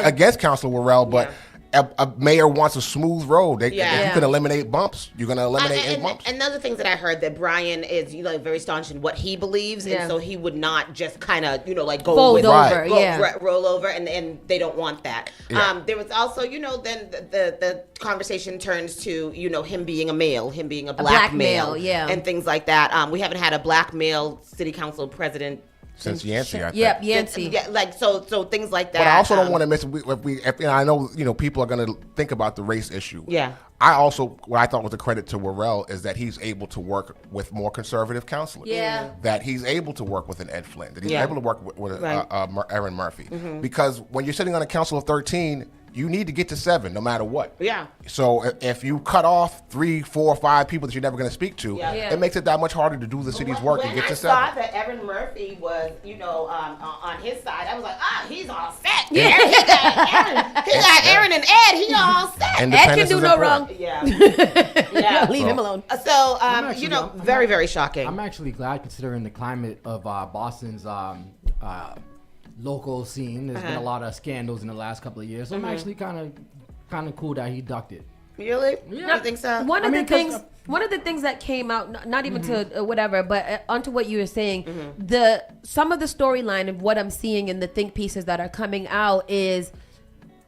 against Councilor Worrell, but a mayor wants a smooth road. If you can eliminate bumps, you're going to eliminate any bumps. And other things that I heard, that Brian is very staunch in what he believes, and so he would not just kind of go Fold with over, roll over, and they don't want that. Yeah. There was also then the conversation turns to him being a male, him being a black male, and things like that. We haven't had a black male city council president since Yancey, I think. Yep, Yancey. Yeah, so things like that. But I also don't want to miss. I know people are going to think about the race issue. Yeah. I also, what I thought was a credit to Worrell is that he's able to work with more conservative counselors. Yeah. That he's able to work with an Ed Flynn. That he's able to work with Aaron Murphy. Because when you're sitting on a council of 13, you need to get to 7 no matter what. Yeah. So if you cut off 3, 4, 5 people that you're never going to speak to, it makes it that much harder to do the city's work and get to 7. When I saw that Aaron Murphy was, on his side, I was like, he's all set. Yeah. He got Aaron and Ed. He all set. Ed can do no wrong. Yeah. Leave him alone. So, very, very shocking. I'm actually glad, considering the climate of Boston's local scene. There's been a lot of scandals in the last couple of years. So I'm actually kind of cool that he ducked it. Really? Yeah. You think so? One of the things that came out, not even to whatever, but onto what you were saying, some of the storyline of what I'm seeing in the think pieces that are coming out is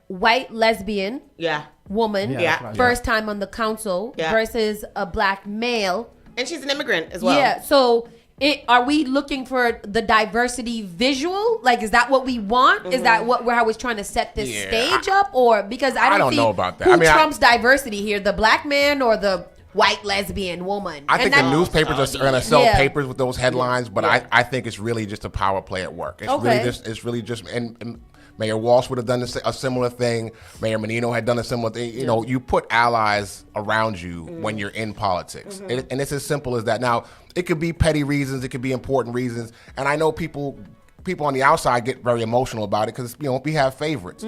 white lesbian woman, first time on the council versus a black male. And she's an immigrant as well. Yeah, so are we looking for the diversity visual? Like, is that what we want? Is that how we're trying to set this stage up? Or because I don't know about that. Who trumps diversity here, the black man or the white lesbian woman? I think the newspapers are going to sell papers with those headlines, but I think it's really just a power play at work. It's really just and Mayor Walsh would have done a similar thing. Mayor Menino had done a similar thing. You put allies around you when you're in politics. And it's as simple as that. Now, it could be petty reasons. It could be important reasons. And I know people on the outside get very emotional about it because, we have favorites.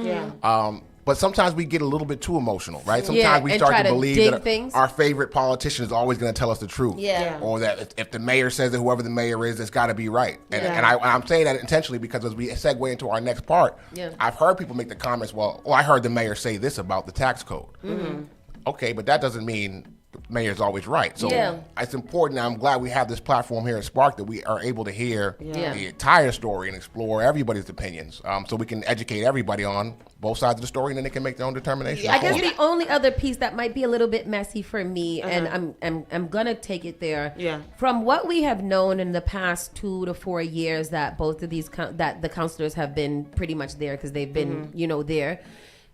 But sometimes we get a little bit too emotional, right? Yeah, Sometimes we and start try to to believe dig that things. our favorite politician is always going to tell us the truth. Yeah. Or that if the mayor says that whoever the mayor is, it's got to be right. And, Yeah. and I'm saying that intentionally because as we segue into our next part, Yeah. I've heard people make the comments, well, I heard the mayor say this about the tax code. Mm-hmm. Okay, but that doesn't mean the mayor's always right. So Yeah. it's important. I'm glad we have this platform here at Spark that we are able to hear Yeah. the entire story and explore everybody's opinions, so we can educate everybody on both sides of the story, and then they can make their own determination. I guess the only other piece that might be a little bit messy for me, and I'm gonna take it there. Yeah. From what we have known in the past 2 to 4 years that both of these that the counselors have been pretty much there because they've been there.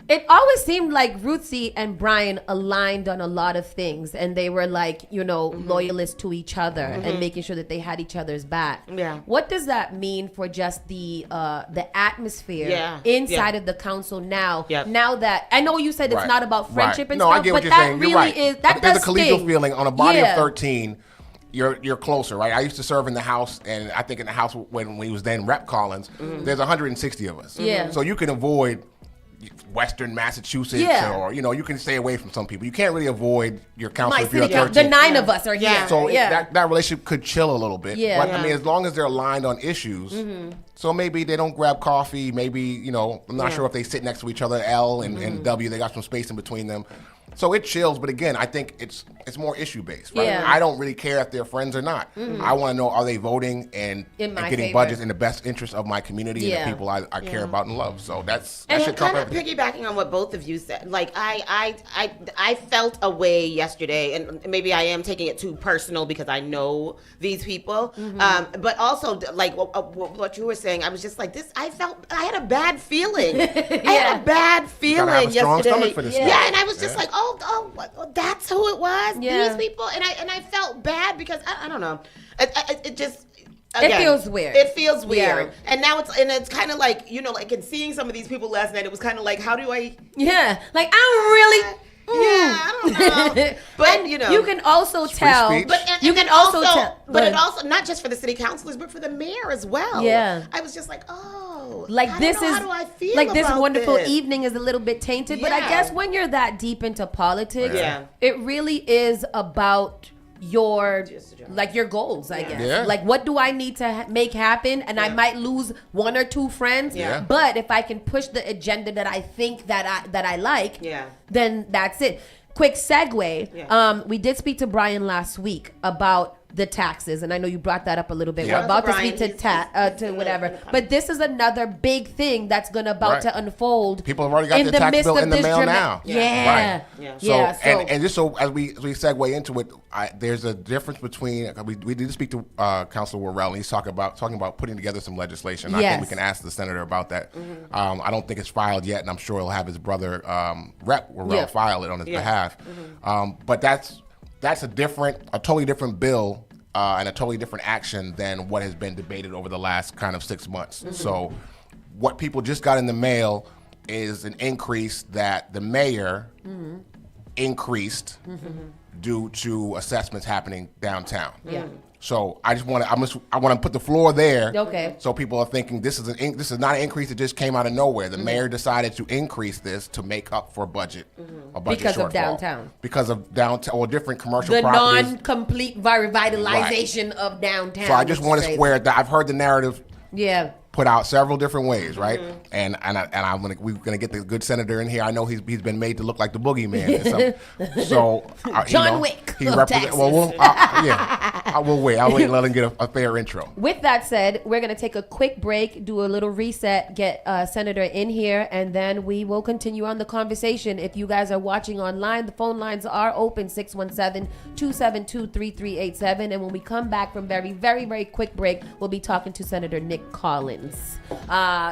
It always seemed like Ruthie and Brian aligned on a lot of things, and they were like, loyalists to each other and making sure that they had each other's back. Yeah. What does that mean for just the atmosphere Yeah. inside of the council now? Yep. Now that I know you said it's Right. not about friendship Right. and No, stuff, I get but what you're that saying. really You're right. is I that think there's does a collegial sting. feeling on a body Yeah. of 13. You're closer, right? I used to serve in the House, and I think in the House when we was then Rep Collins, there's 160 of us. Yeah. So you can avoid Western Massachusetts, Yeah. or you can stay away from some people. You can't really avoid your council My if you're a city council, 13. the 9 of us are here. So yeah. that relationship could chill a little bit. Yeah. But I mean, as long as they're aligned on issues, so maybe they don't grab coffee. Maybe I'm not sure if they sit next to each other. L and W, they got some space in between them. So it chills, but again, I think it's more issue based, right? Yeah. I don't really care if they're friends or not. I want to know, are they voting and In my getting favor. budgets in the best interest of my community and Yeah. the people I care about and love. So that And should trump kind of everything. piggybacking on what both of you said, like I felt a way yesterday, and maybe I am taking it too personal because I know these people, but also like what you were saying, I was just like this. I had a bad feeling. I had a bad feeling have a strong yesterday. stomach for this yeah, stuff. and I was just like, oh, that's who it was. Yeah. These people, and I felt bad because I don't know. It just. It feels weird. It feels weird. Yeah. And now it's kind of like, like in seeing some of these people last night, it was kind of like, how do I... Yeah, like I don't really. Yeah, I don't know. But, you can also tell. speech. But and You then can also tell- but but- it also, not just for the city councilors, but for the mayor as well. Yeah. I was just like, oh, Like I this don't know, is how do I feel like this about wonderful this? evening is a little bit tainted, but I Yeah. guess when you're that deep into politics, Yeah. it really is about your goals, I guess. Yeah. Like, what do I need to make happen? And I might lose 1 or 2 friends, Yeah. but if I can push the agenda that I think that I like, Yeah. then that's it. Quick segue. Yeah. We did speak to Brian last week about the taxes, and I know you brought that up a little bit. Yeah. We're about to Brian, speak to whatever, but this is another big thing that's about Right. to unfold. People have already got their tax bill in the mail now. Yeah, Right. Yeah. yeah. So, So, and just so as we segue into it, there's a difference between we did speak to Councilor Worrell, and he's talking about putting together some legislation. I Yes. think we can ask the senator about that. I don't think it's filed yet, and I'm sure he'll have his brother Rep Worrell file it on his behalf. But that's a totally different bill. And a totally different action than what has been debated over the last kind of 6 months. So what people just got in the mail is an increase that the mayor increased due to assessments happening downtown. Yeah. So I want to put the floor there. Okay. So people are thinking this is not an increase that just came out of nowhere. The mayor decided to increase this to make up for a budget Because of shortfall. downtown. Because of downtown or different commercial the properties. non-complete revitalization of downtown. So I just want to which is square that. I've heard the narrative crazy. Yeah. put out several different ways, right? And we're gonna get the good senator in here. I know he's been made to look like the boogeyman. So John Wick he of represents. Texas. Well, we'll wait. I'll wait and let him get a fair intro. With that said, we're going to take a quick break, do a little reset, get Senator in here, and then we will continue on the conversation. If you guys are watching online, the phone lines are open, 617-272-3387. And when we come back from very, very, very quick break, we'll be talking to Senator Nick Collins.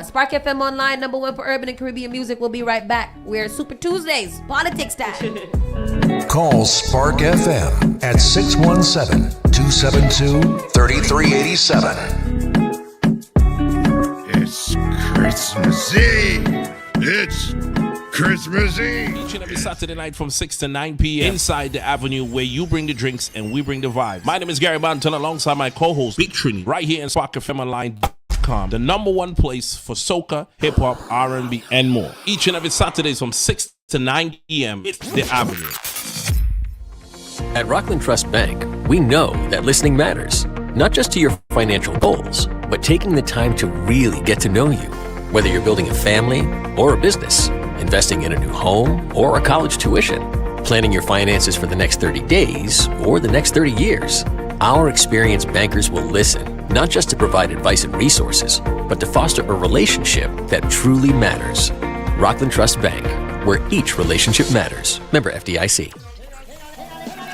Spark FM Online, #1 for urban and Caribbean music. We'll be right back. We're Super Tuesdays, politics time. Call Spark FM at 617-272-3387. It's Christmas Eve. It's Christmas Eve. Each and every Saturday night from 6 to 9 p.m. inside the Avenue, where you bring the drinks and we bring the vibes. My name is Gary Banton alongside my co-host Big Trini right here in SparkFMOnline.com. SocaRadio.com, the #1 place for soca, hip hop, R&B, and more. Each and every Saturdays from 6 to 9 p.m. It's The Avenue. At Rockland Trust Bank, we know that listening matters, not just to your financial goals, but taking the time to really get to know you. Whether you're building a family or a business, investing in a new home or a college tuition, planning your finances for the next 30 days or the next 30 years, our experienced bankers will listen, not just to provide advice and resources, but to foster a relationship that truly matters. Rockland Trust Bank, where each relationship matters. Member FDIC.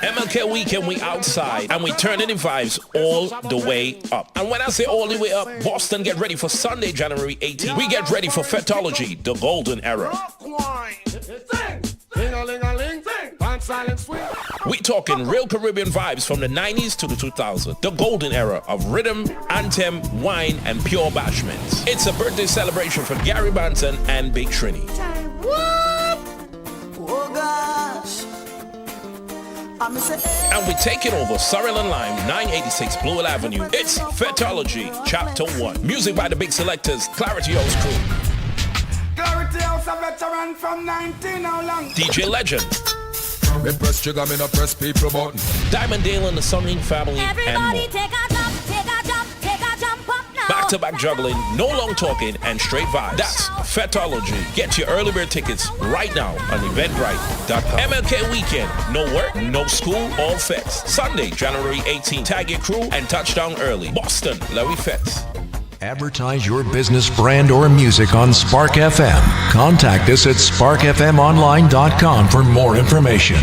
MLK Weekend, we outside and we turning the vibes all the way up. And when I say all the way up, Boston, get ready for Sunday, January 18th. We get ready for Fetology, the golden era. We talking real Caribbean vibes from the 90s to the 2000s. The golden era of rhythm, anthem, wine, and pure bashments. It's a birthday celebration for Gary Banton and Big Trini. Oh gosh. And we're taking over Sorrel and Lime, 986 Blue Hill Avenue. It's Fetology, Chapter 1. Music by the big selectors, Clarity House Crew. Clarity House, a veteran from 19 how long? DJ Legend. Me press trigger, me no press people button. Diamond Dale and the Sunning Family, Everybody and more. take a jump, take a jump, take a jump up now. Back-to-back juggling, no long talking, and straight vibes. That's Fetology. Get your early bird tickets right now on Eventbrite.com. MLK Weekend. No work, no school, all fets. Sunday, January 18th. Tag your crew and touchdown early. Boston, Larry Fets. Advertise your business, brand, or music on Spark FM. Contact us at sparkfmonline.com for more information.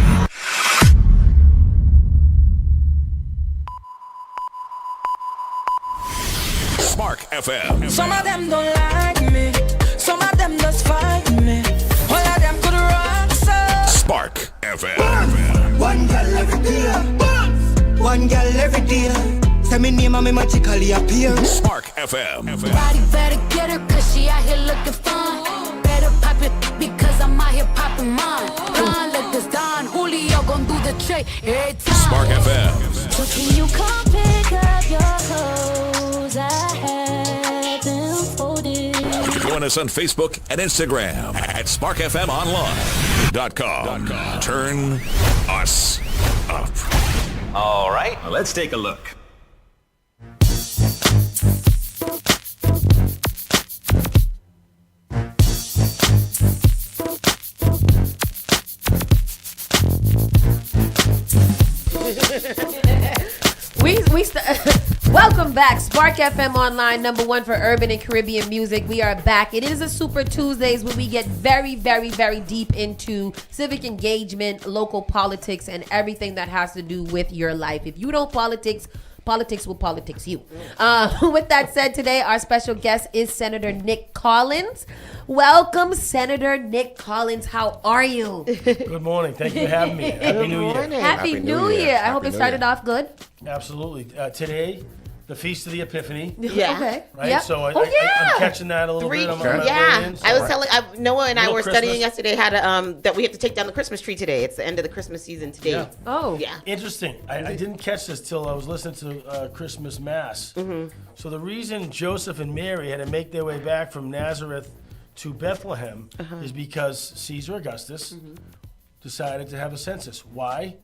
Spark FM. Some of them don't like me, some of them just fight me. All of them could rock so. Spark FM. One girl every day, one girl every day. Say me name and me magically appear. Spark FM. Everybody better get her cause she out here looking fun. Better pop it because I'm out here popping mine. Don like this Don Julio gon' do the trick every time. Spark FM. So can you come pick up your clothes? I have them folded. Join us on Facebook and Instagram at sparkfmonline.com. Turn us up. All right, let's take a look. Welcome back, Spark FM Online, #1 for urban and Caribbean music. We are back. It is a Super Tuesdays where we get very, very, very deep into civic engagement, local politics, and everything that has to do with your life. If you don't politics will politics you. With that said, today our special guest is Senator Nick Collins. Welcome, Senator Nick Collins. How are you? Good morning. Thank you for having me. Happy New Year. Happy New Year. I hope it started off good. Absolutely. Today, the Feast of the Epiphany. Yeah. Okay. Right? Yep. So I'm catching that a little bit. I was telling Noah and I Little were Christmas. studying yesterday how to that we have to take down the Christmas tree today. It's the end of the Christmas season today. Yeah. Oh. Yeah. Interesting. I didn't catch this till I was listening to Christmas Mass. Mm-hmm. So the reason Joseph and Mary had to make their way back from Nazareth to Bethlehem is because Caesar Augustus decided to have a census. Why?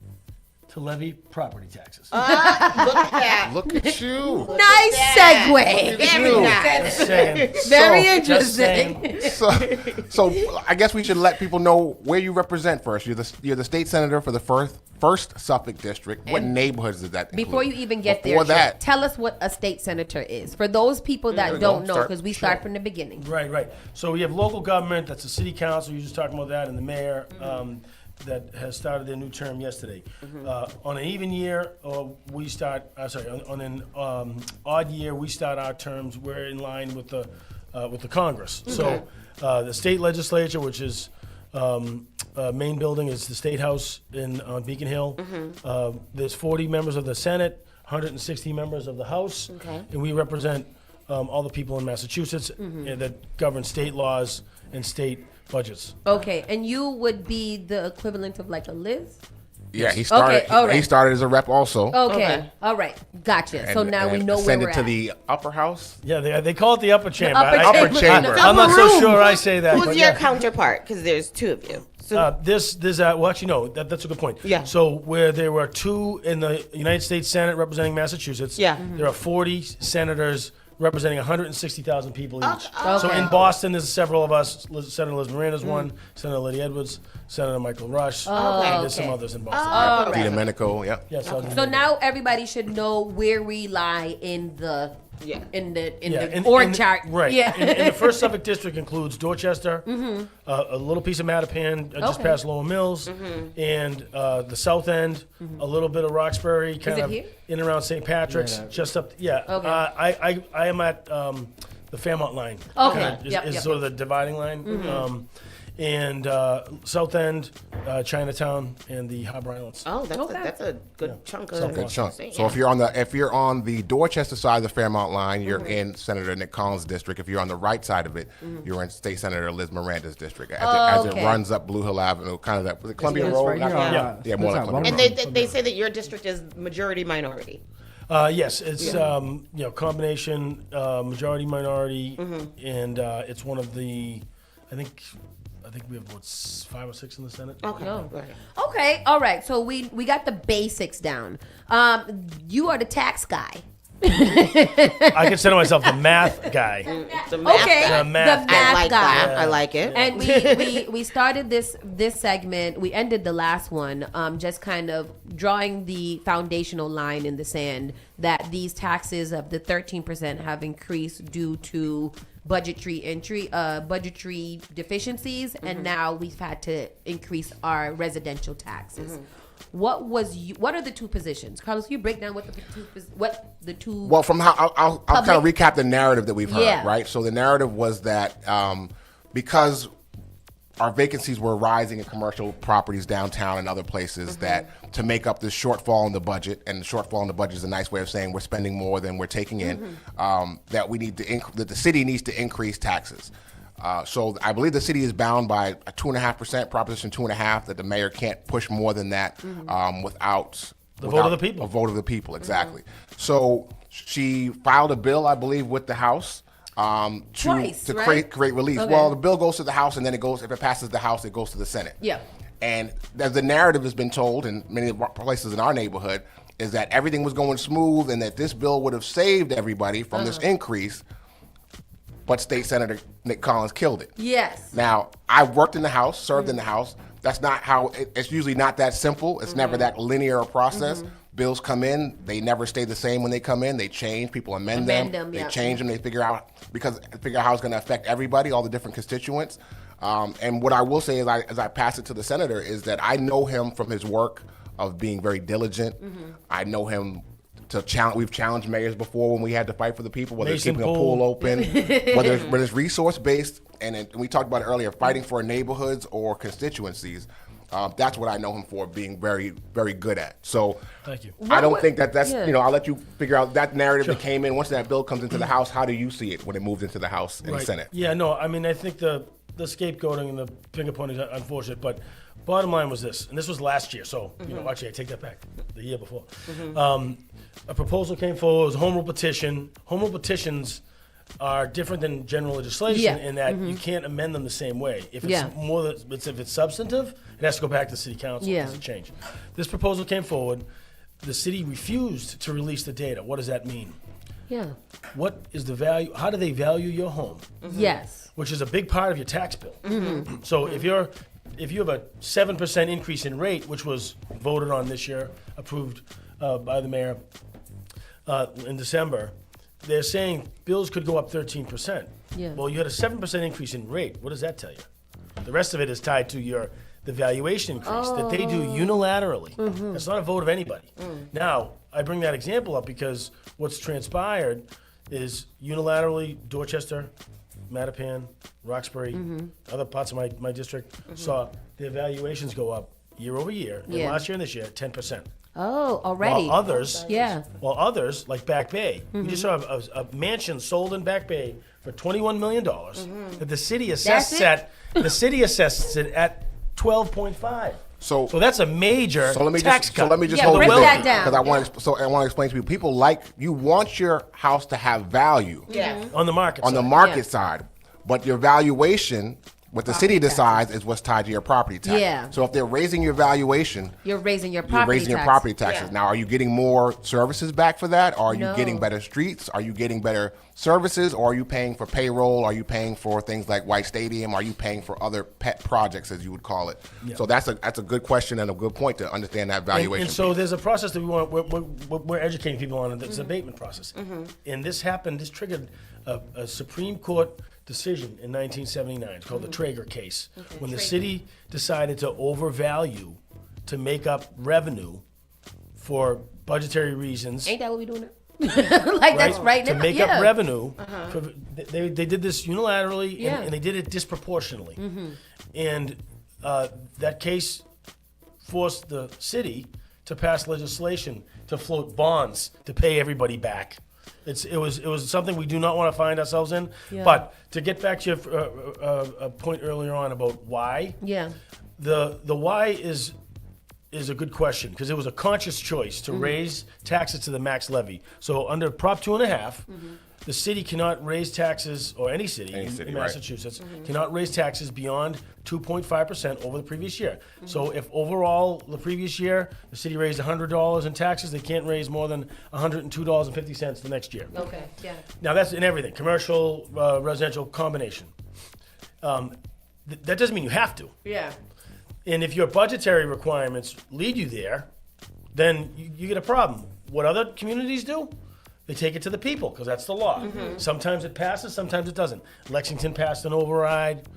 To levy property taxes. Look at that. Look at you. Nice segue. Very nice. Just saying. Very Just interesting. saying. So I guess we should let people know where you represent first. You're the state senator for the first Suffolk district. What neighborhoods does that include? Before you even get Before there, that, tell us what a state senator is. For those people There that we don't go. know, because we start from the beginning. Right. So we have local government, that's the city council, you were just talking about that, and the mayor that has started their new term yesterday. On an even year, we start, on an odd year, we start our terms, we're in line with the Congress. So the state legislature, which is main building is the State House on Beacon Hill. There's 40 members of the Senate, 160 members of the House, and we represent all the people in Massachusetts that govern state laws and state budgets. Okay, and you would be the equivalent of like a Liz? Yeah, he started. Okay, all right. He started as a rep also. Okay. All right. Gotcha. So now we know where send we're it to at. the upper house. Yeah, they call it the upper chamber. upper chamber. I'm not so sure I say that. Who's but your yeah. counterpart? Because there's two of you. Well, actually, no, that's a good point. Yeah. So where there were 2 in the United States Senate representing Massachusetts, Yeah. there are 40 senators representing 160,000 people each. Oh, So okay. in Boston, there's several of us. Senator Liz Miranda's one, Senator Lydia Edwards, Senator Michael Rush, and there's some others in Boston. All right. Domenico, yeah. Yeah, so So now everybody should know where we lie in the in org chart. Right. Yeah. In the first Suffolk district includes Dorchester, a little piece of Mattapan just Okay. past Lower Mills, and the south end, a little bit of Roxbury, kind it of here? in and around St. Patrick's, just up. Yeah. Okay. I am at the Fairmont line. Okay. Kinda is Yep. sort of the dividing line. And South End, Chinatown, and the Harbor Islands. Oh, that's a good chunk of Good chunk. Yeah. So if you're on the Dorchester side of the Fairmont line, you're in Senator Nick Collins' district. If you're on the right side of it, you're in State Senator Liz Miranda's district. As it runs up Blue Hill Avenue, kind of that was it Columbia Yes, Road. right here. Yeah, more like Columbia And Road. they say that your district is majority minority. Yes, it's combination majority minority, and it's one of the I think we have about 5 or 6 in the Senate. Okay. Okay. All right. So we got the basics down. You are the tax guy. I consider myself the math guy. The math Okay. guy. The math guy. I like that. I like it. And we started this segment. We ended the last one just kind of drawing the foundational line in the sand that these taxes of the 13% have increased due to budgetary deficiencies, and now we've had to increase our residential taxes. What are the two positions, Carlos? Can you break down what the two? Well, from how I'll kind of recap the narrative that we've heard, Yeah. right? So the narrative was that because our vacancies were rising in commercial properties downtown and other places, that to make up this shortfall in the budget, and the shortfall in the budget is a nice way of saying we're spending more than we're taking in, that we need to that the city needs to increase taxes. So I believe the city is bound by a 2.5%, Proposition 2.5, that the mayor can't push more than that without vote of the people. A vote of the people, exactly. So she filed a bill, I believe, with the House. Twice, to right? create relief. Okay. Well, the bill goes to the House, and then if it passes the House, it goes to the Senate. Yeah. And as the narrative has been told in many places in our neighborhood, is that everything was going smooth and that this bill would have saved everybody from this increase, but State Senator Nick Collins killed it. Yes. Now, I worked in the House, served in the House. That's not how, it's usually not that simple. It's never that linear a process. Bills come in, they never stay the same when they come in. They change, people amend them, they change them, they figure out how it's gonna affect everybody, all the different constituents. And what I will say is as I pass it to the senator is that I know him from his work of being very diligent. I know him we've challenged mayors before when we had to fight for the people, whether it's keeping a pool open, whether it's resource-based, and we talked about it earlier, fighting for neighborhoods or constituencies. That's what I know him for being very, very good at. So thank you. I don't think that's, I'll let you figure out that narrative that came in. Once that bill comes into the House, how do you see it when it moves into the House and the Senate? Yeah, no, I mean, I think the scapegoating and the finger pointing is unfortunate, but bottom line was this, and this was last year, so, actually I take that back, the year before. A proposal came forward, it was a home rule petition. Home rule petitions are different than general legislation in that you can't amend them the same way. If it's if it's substantive, it has to go back to the city council. It doesn't change. This proposal came forward. The city refused to release the data. What does that mean? Yeah. What is the value? How do they value your home? Yes. Which is a big part of your tax bill. So if you have a 7% increase in rate, which was voted on this year, approved by the mayor in December, they're saying bills could go up 13%. Yeah. Well, you had a 7% increase in rate. What does that tell you? The rest of it is tied to the valuation increase that they do unilaterally. It's not a vote of anybody. Now, I bring that example up because what's transpired is unilaterally Dorchester, Mattapan, Roxbury, other parts of my district saw their valuations go up year over year, and last year and this year, 10%. Oh, already. While others, like Back Bay, we just saw a mansion sold in Back Bay for $21 million that the city assessed it at 12.5. So that's a major tax cut. So let me just hold that because I want to explain to people. You want your house to have value. Yeah. On the market. On the market side, but your valuation. What the city decides is what's tied to your property tax. Yeah. So if they're raising your valuation, you're raising your property taxes. Now, are you getting more services back for that? Are you getting better streets? Are you getting better services? Or are you paying for payroll? Are you paying for things like White Stadium? Are you paying for other pet projects, as you would call it? Yeah. So that's a good question and a good point to understand that valuation. And so there's a process that we're educating people on. It's an abatement process. And this triggered a Supreme Court decision in 1979. It's called the Traeger case, when the city decided to overvalue to make up revenue for budgetary reasons. Ain't that what we doing now? That's right now. To make up revenue. They did this unilaterally and they did it disproportionately. And that case forced the city to pass legislation to float bonds to pay everybody back. It was something we do not want to find ourselves in. Yeah. But to get back to your point earlier on about why, the why is a good question because it was a conscious choice to raise taxes to the max levy. So under Prop 2.5, the city cannot raise taxes, or any city in Massachusetts cannot raise taxes beyond 2.5% over the previous year. So if overall the previous year the city raised $100 in taxes, they can't raise more than $102.50 the next year. Okay, yeah. Now that's in everything, commercial, residential, combination. That doesn't mean you have to. Yeah. And if your budgetary requirements lead you there, then you get a problem. What other communities do? They take it to the people because that's the law. Sometimes it passes, sometimes it doesn't. Lexington passed an override.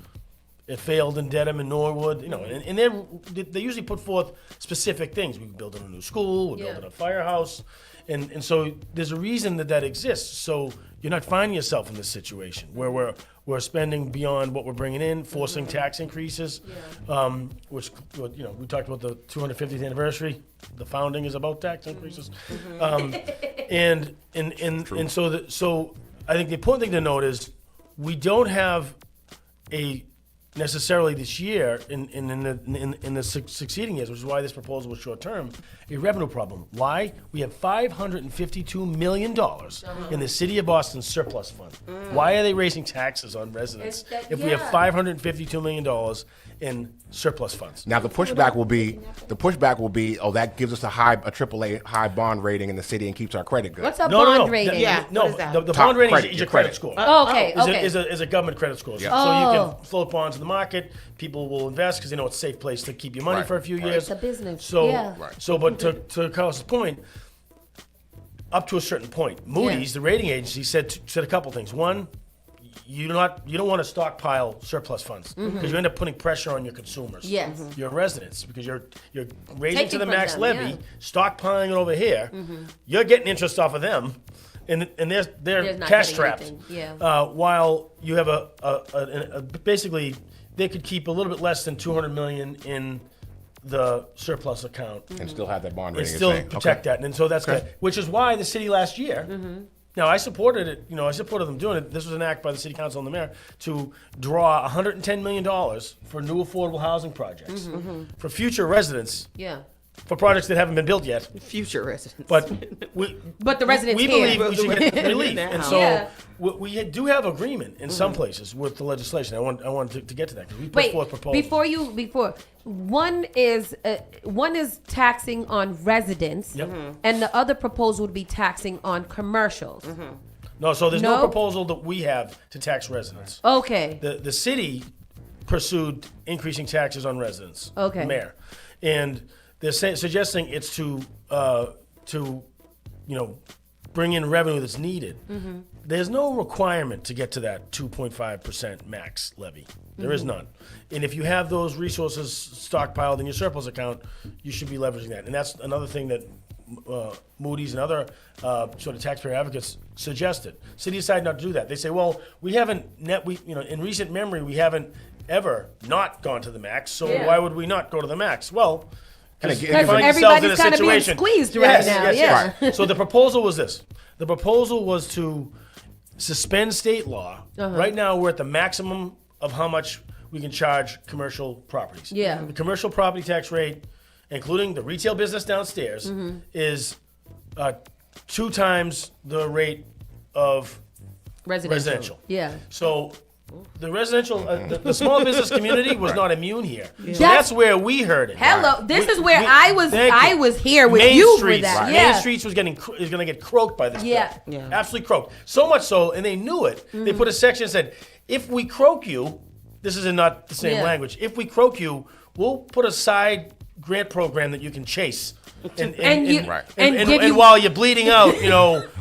It failed in Dedham and Norwood. And they usually put forth specific things. We're building a new school. We're building a firehouse. And so there's a reason that exists. So you're not finding yourself in this situation where we're spending beyond what we're bringing in, forcing tax increases, which we talked about the 250th anniversary. The founding is about tax increases, and so I think the important thing to note is we don't have necessarily this year in the succeeding years, which is why this proposal was short term, a revenue problem. Why? We have $552 million in the city of Boston surplus fund. Why are they raising taxes on residents if we have $552 million in surplus funds? Now the pushback will be, oh, that gives us a AAA high bond rating in the city and keeps our credit good. What's a bond rating? The bond rating is your credit score. Okay. Is a government credit score. Yeah. So you can float bonds in the market. People will invest because they know it's a safe place to keep your money for a few years. It's a business. But to Carlos's point, up to a certain point, Moody's, the rating agency, said a couple things. One, you don't want to stockpile surplus funds because you end up putting pressure on your consumers. Yes. Your residents, because you're raising to the max levy, stockpiling it over here. You're getting interest off of them. And they're cash strapped. While you have basically they could keep a little bit less than $200 million in the surplus account and still have that bond rating. And still protect that. And so that's good. Which is why the city last year. Now I supported it. I supported them doing it. This was an act by the city council and the mayor to draw $110 million for new affordable housing projects for future residents. Yeah. For projects that haven't been built yet. Future residents. But the residents we believe we should get relief. And so we do have agreement in some places with the legislation. I wanted to get to that because we put forth proposals. One is taxing on residents, and the other proposal would be taxing on commercials. No, so there's no proposal that we have to tax residents. Okay. The city pursued increasing taxes on residents. Okay. The mayor. And they're suggesting it's to bring in revenue that's needed. There's no requirement to get to that 2.5% max levy. There is none. And if you have those resources stockpiled in your surplus account, you should be leveraging that. And that's another thing that Moody's and other sort of taxpayer advocates suggested. City decided not to do that. They say, well, we haven't in recent memory we haven't ever not gone to the max. So why would we not go to the max? Well, because everybody's kind of being squeezed right now. Yes. So the proposal was this. The proposal was to suspend state law. Right now we're at the maximum of how much we can charge commercial properties. Yeah. The commercial property tax rate, including the retail business downstairs, is 2 times the rate of residential. Yeah. So the residential, the small business community was not immune here. Yeah. So that's where we heard it. Hello, this is where thank I you. was here with Main you Streets, for that. Main Yeah. Streets is going to get croaked by this Yeah. bill. Absolutely croaked. So much so, and they knew it. They put a section that said, if we croak you, this is not the same Yeah. language. If we croak you, we'll put a side grant program that you can chase. And while you're bleeding out,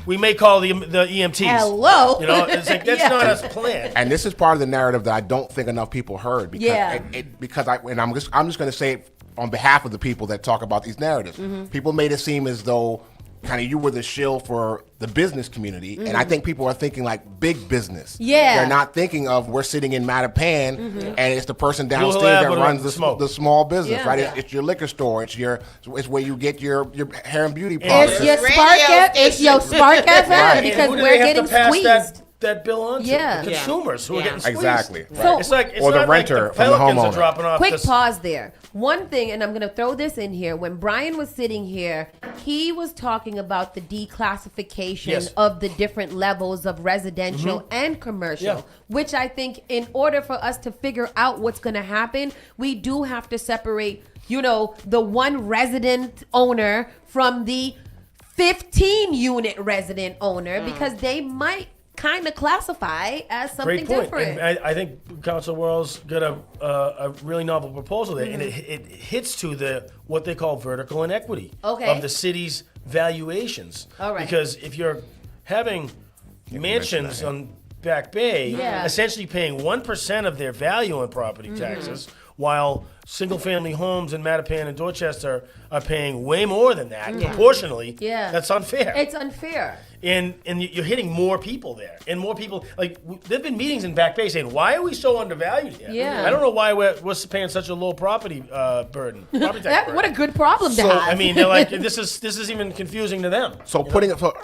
we may call the EMTs. Hello. It's like that's not a plan. And this is part of the narrative that I don't think enough people heard. Because I'm just going to say it on behalf of the people that talk about these narratives. People made it seem as though kind of you were the shill for the business community, and I think people are thinking like big business. Yeah. They're not thinking of we're sitting in Mattapan, and it's the person Blue Hill downstairs that Ave runs with the small business, Yeah. right? Yeah. It's your liquor store. It's where you get your hair and beauty It's products. your Spark FM Right. because Who do we're they have getting to pass squeezed. that bill on to? Yeah. The consumers who are getting squeezed. Exactly. So- It's like Or the not renter like from the Pelicans are homeowner. dropping off Quick this- pause there. One thing, and I'm going to throw this in here. When Brian was sitting here, he was talking about the declassification Yes. of the different levels of residential and commercial, Yeah. which I think in order for us to figure out what's going to happen, we do have to separate, the one resident owner from the 15 unit resident owner because they might kind of classify as something Great point. different. And I think Council Worrell's got a really novel proposal there, and it hits to what they call vertical inequity of the city's valuations. All right. Because if you're having mansions on Back Bay, Yeah. essentially paying 1% of their value on property taxes, while single-family homes in Mattapan and Dorchester are paying way more than that proportionally. Yeah. That's unfair. It's unfair. And you're hitting more people there, and more people there've been meetings in Back Bay saying, "Why are we so undervalued here?" Yeah. I don't know why we're paying such a low property burden. Property tax What a good problem to burden. So have. I mean, they're like, this is even confusing to them. So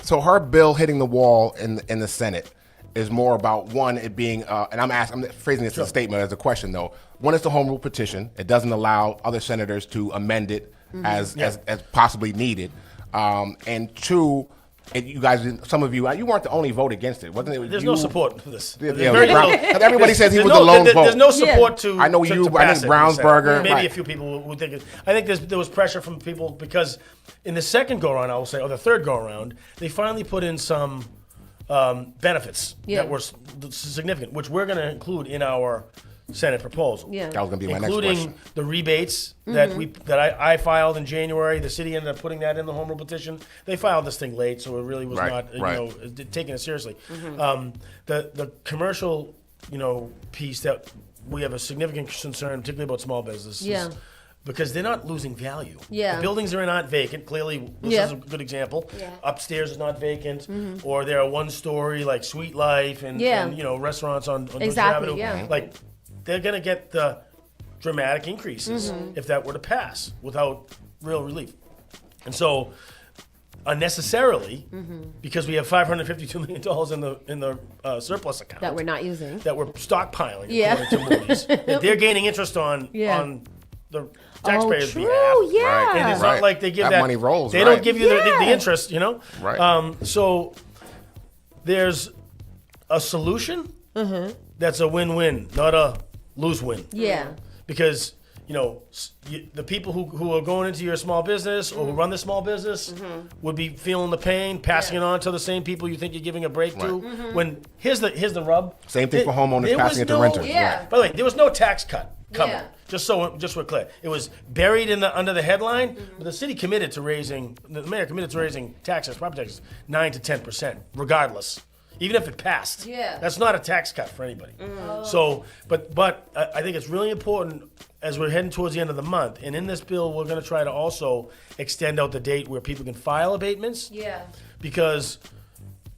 so her bill hitting the wall in the Senate is more about one, it being and I'm phrasing this as a statement as a question though. One is the home rule petition. It doesn't allow other senators to amend it as possibly needed. And two, you guys, some of you weren't the only vote against it, wasn't it? There's no support for this. Yeah, There's very little- everybody says he there's was no- the lone there- vote. There's no support to. I know to, you. to I pass think it in the Senate. Brownsburger. Maybe right. a few people would think it. I think there was pressure from people because in the second go around, I will say, or the third go around, they finally put in some benefits that were significant, which we're going to include in our Senate proposal. Yeah. That was going to be my next Including question. the rebates that I filed in January. The city ended up putting that in the home rule petition. They filed this thing late, so it really was not taking it seriously. The commercial piece that we have a significant concern, particularly about small businesses. Yeah. Because they're not losing value. Yeah. The buildings are not vacant. Clearly, this is a good example. Yeah. Upstairs is not vacant, or they're a one-story like Sweet Life and restaurants on Dorchester Exactly, Avenue. yeah. Like they're gonna get the dramatic increases if that were to pass without real relief. And so, unnecessarily, because we have $552 million in the surplus account That we're not using. that we're stockpiling, Yeah. according to Moody's, that they're gaining interest on the taxpayers' true, behalf. yeah. And it's not like they give That money rolls, They right. don't give you the interest, Right. So there's a solution that's a win-win, not a lose-win. Yeah. Because the people who are going into your small business or who run the small business would be feeling the pain, passing it on to the same people you think you're giving a break to. When here's the rub. Same thing for homeowners There passing was it to renters. Yeah. Right. By the way, there was no tax cut coming. Yeah. Just we're clear, it was buried under the headline. But the city committed to raising, the mayor committed to raising taxes, property taxes, 9 to 10%, regardless. Even if it passed, Yeah. that's not a tax cut for anybody. So, but I think it's really important as we're heading towards the end of the month, and in this bill, we're going to try to also extend out the date where people can file abatements. Yeah. Because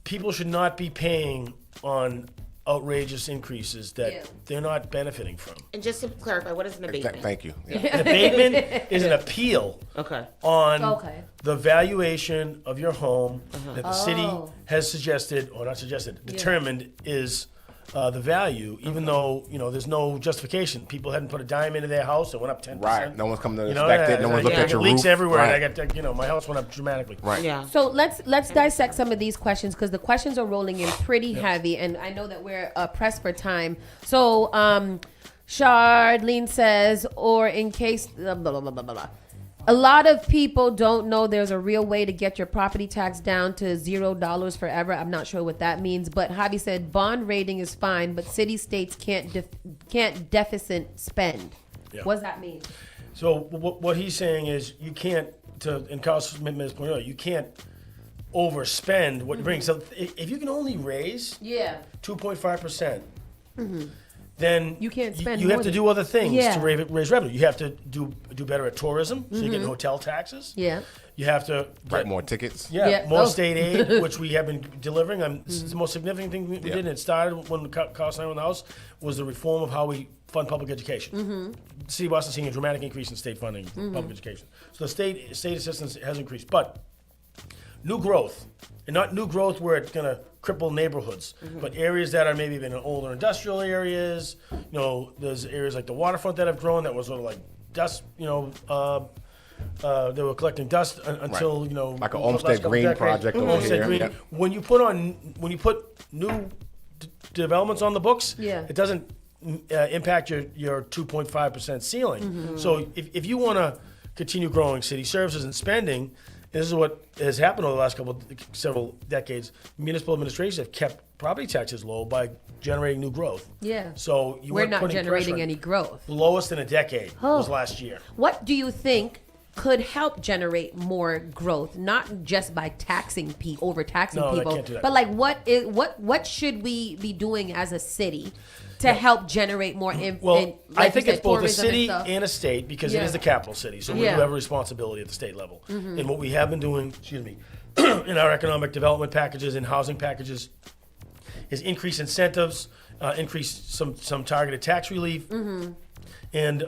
people should not be paying on outrageous increases that they're not benefiting from. And just to clarify, what is an abatement? Thank you. Yeah. An abatement is an appeal on the valuation of your home that the city has suggested, or not suggested, determined is the value, even though there's no justification. People hadn't put a dime into their house; it went up 10%. Right. No one's come to inspect it. No one's looked at your leaks roof. everywhere, Right. and I got my house went up dramatically. Right. Yeah. So let's dissect some of these questions because the questions are rolling in pretty heavy, and I know that we're pressed for time. So Shardlene says, or in case blah, blah, blah, blah, blah. A lot of people don't know there's a real way to get your property tax down to $0 forever. I'm not sure what that means, but Javi said bond rating is fine, but city states can't deficit spend. Yeah. What does that mean? So what he's saying is you can't, in Carl's point earlier, you can't overspend what you bring. So if you can only raise 2.5%, then you can't spend. You have to do other things to raise revenue. You have to do better at tourism, so you're getting hotel taxes. Yeah. You have to write more tickets. More state aid, which we have been delivering. This is the most significant thing we did. And it started when Carl and I were in the House, was the reform of how we fund public education. The city of Boston seeing a dramatic increase in state funding for public education. So the state assistance has increased, but new growth, and not new growth where it's going to cripple neighborhoods, but areas that are maybe in older industrial areas. There's areas like the waterfront that have grown that was sort of like dust. They were collecting dust until like an Olmsted Green project over here. Green. Yep. When you put new developments on the books, it doesn't impact your 2.5% ceiling. So if you want to continue growing city services and spending. This is what has happened over the last several decades. Municipal administrations have kept property taxes low by generating new growth. Yeah. So we're not generating any growth. The lowest in a decade was last year. What do you think could help generate more growth? Not just by overtaxing people, can't do that. but like what should we be doing as a city to help generate more? I think it's both a city and a state because it is the capital city. So we do have a responsibility at the state level. And what we have been doing, in our economic development packages and housing packages is increase incentives, increase some targeted tax relief, and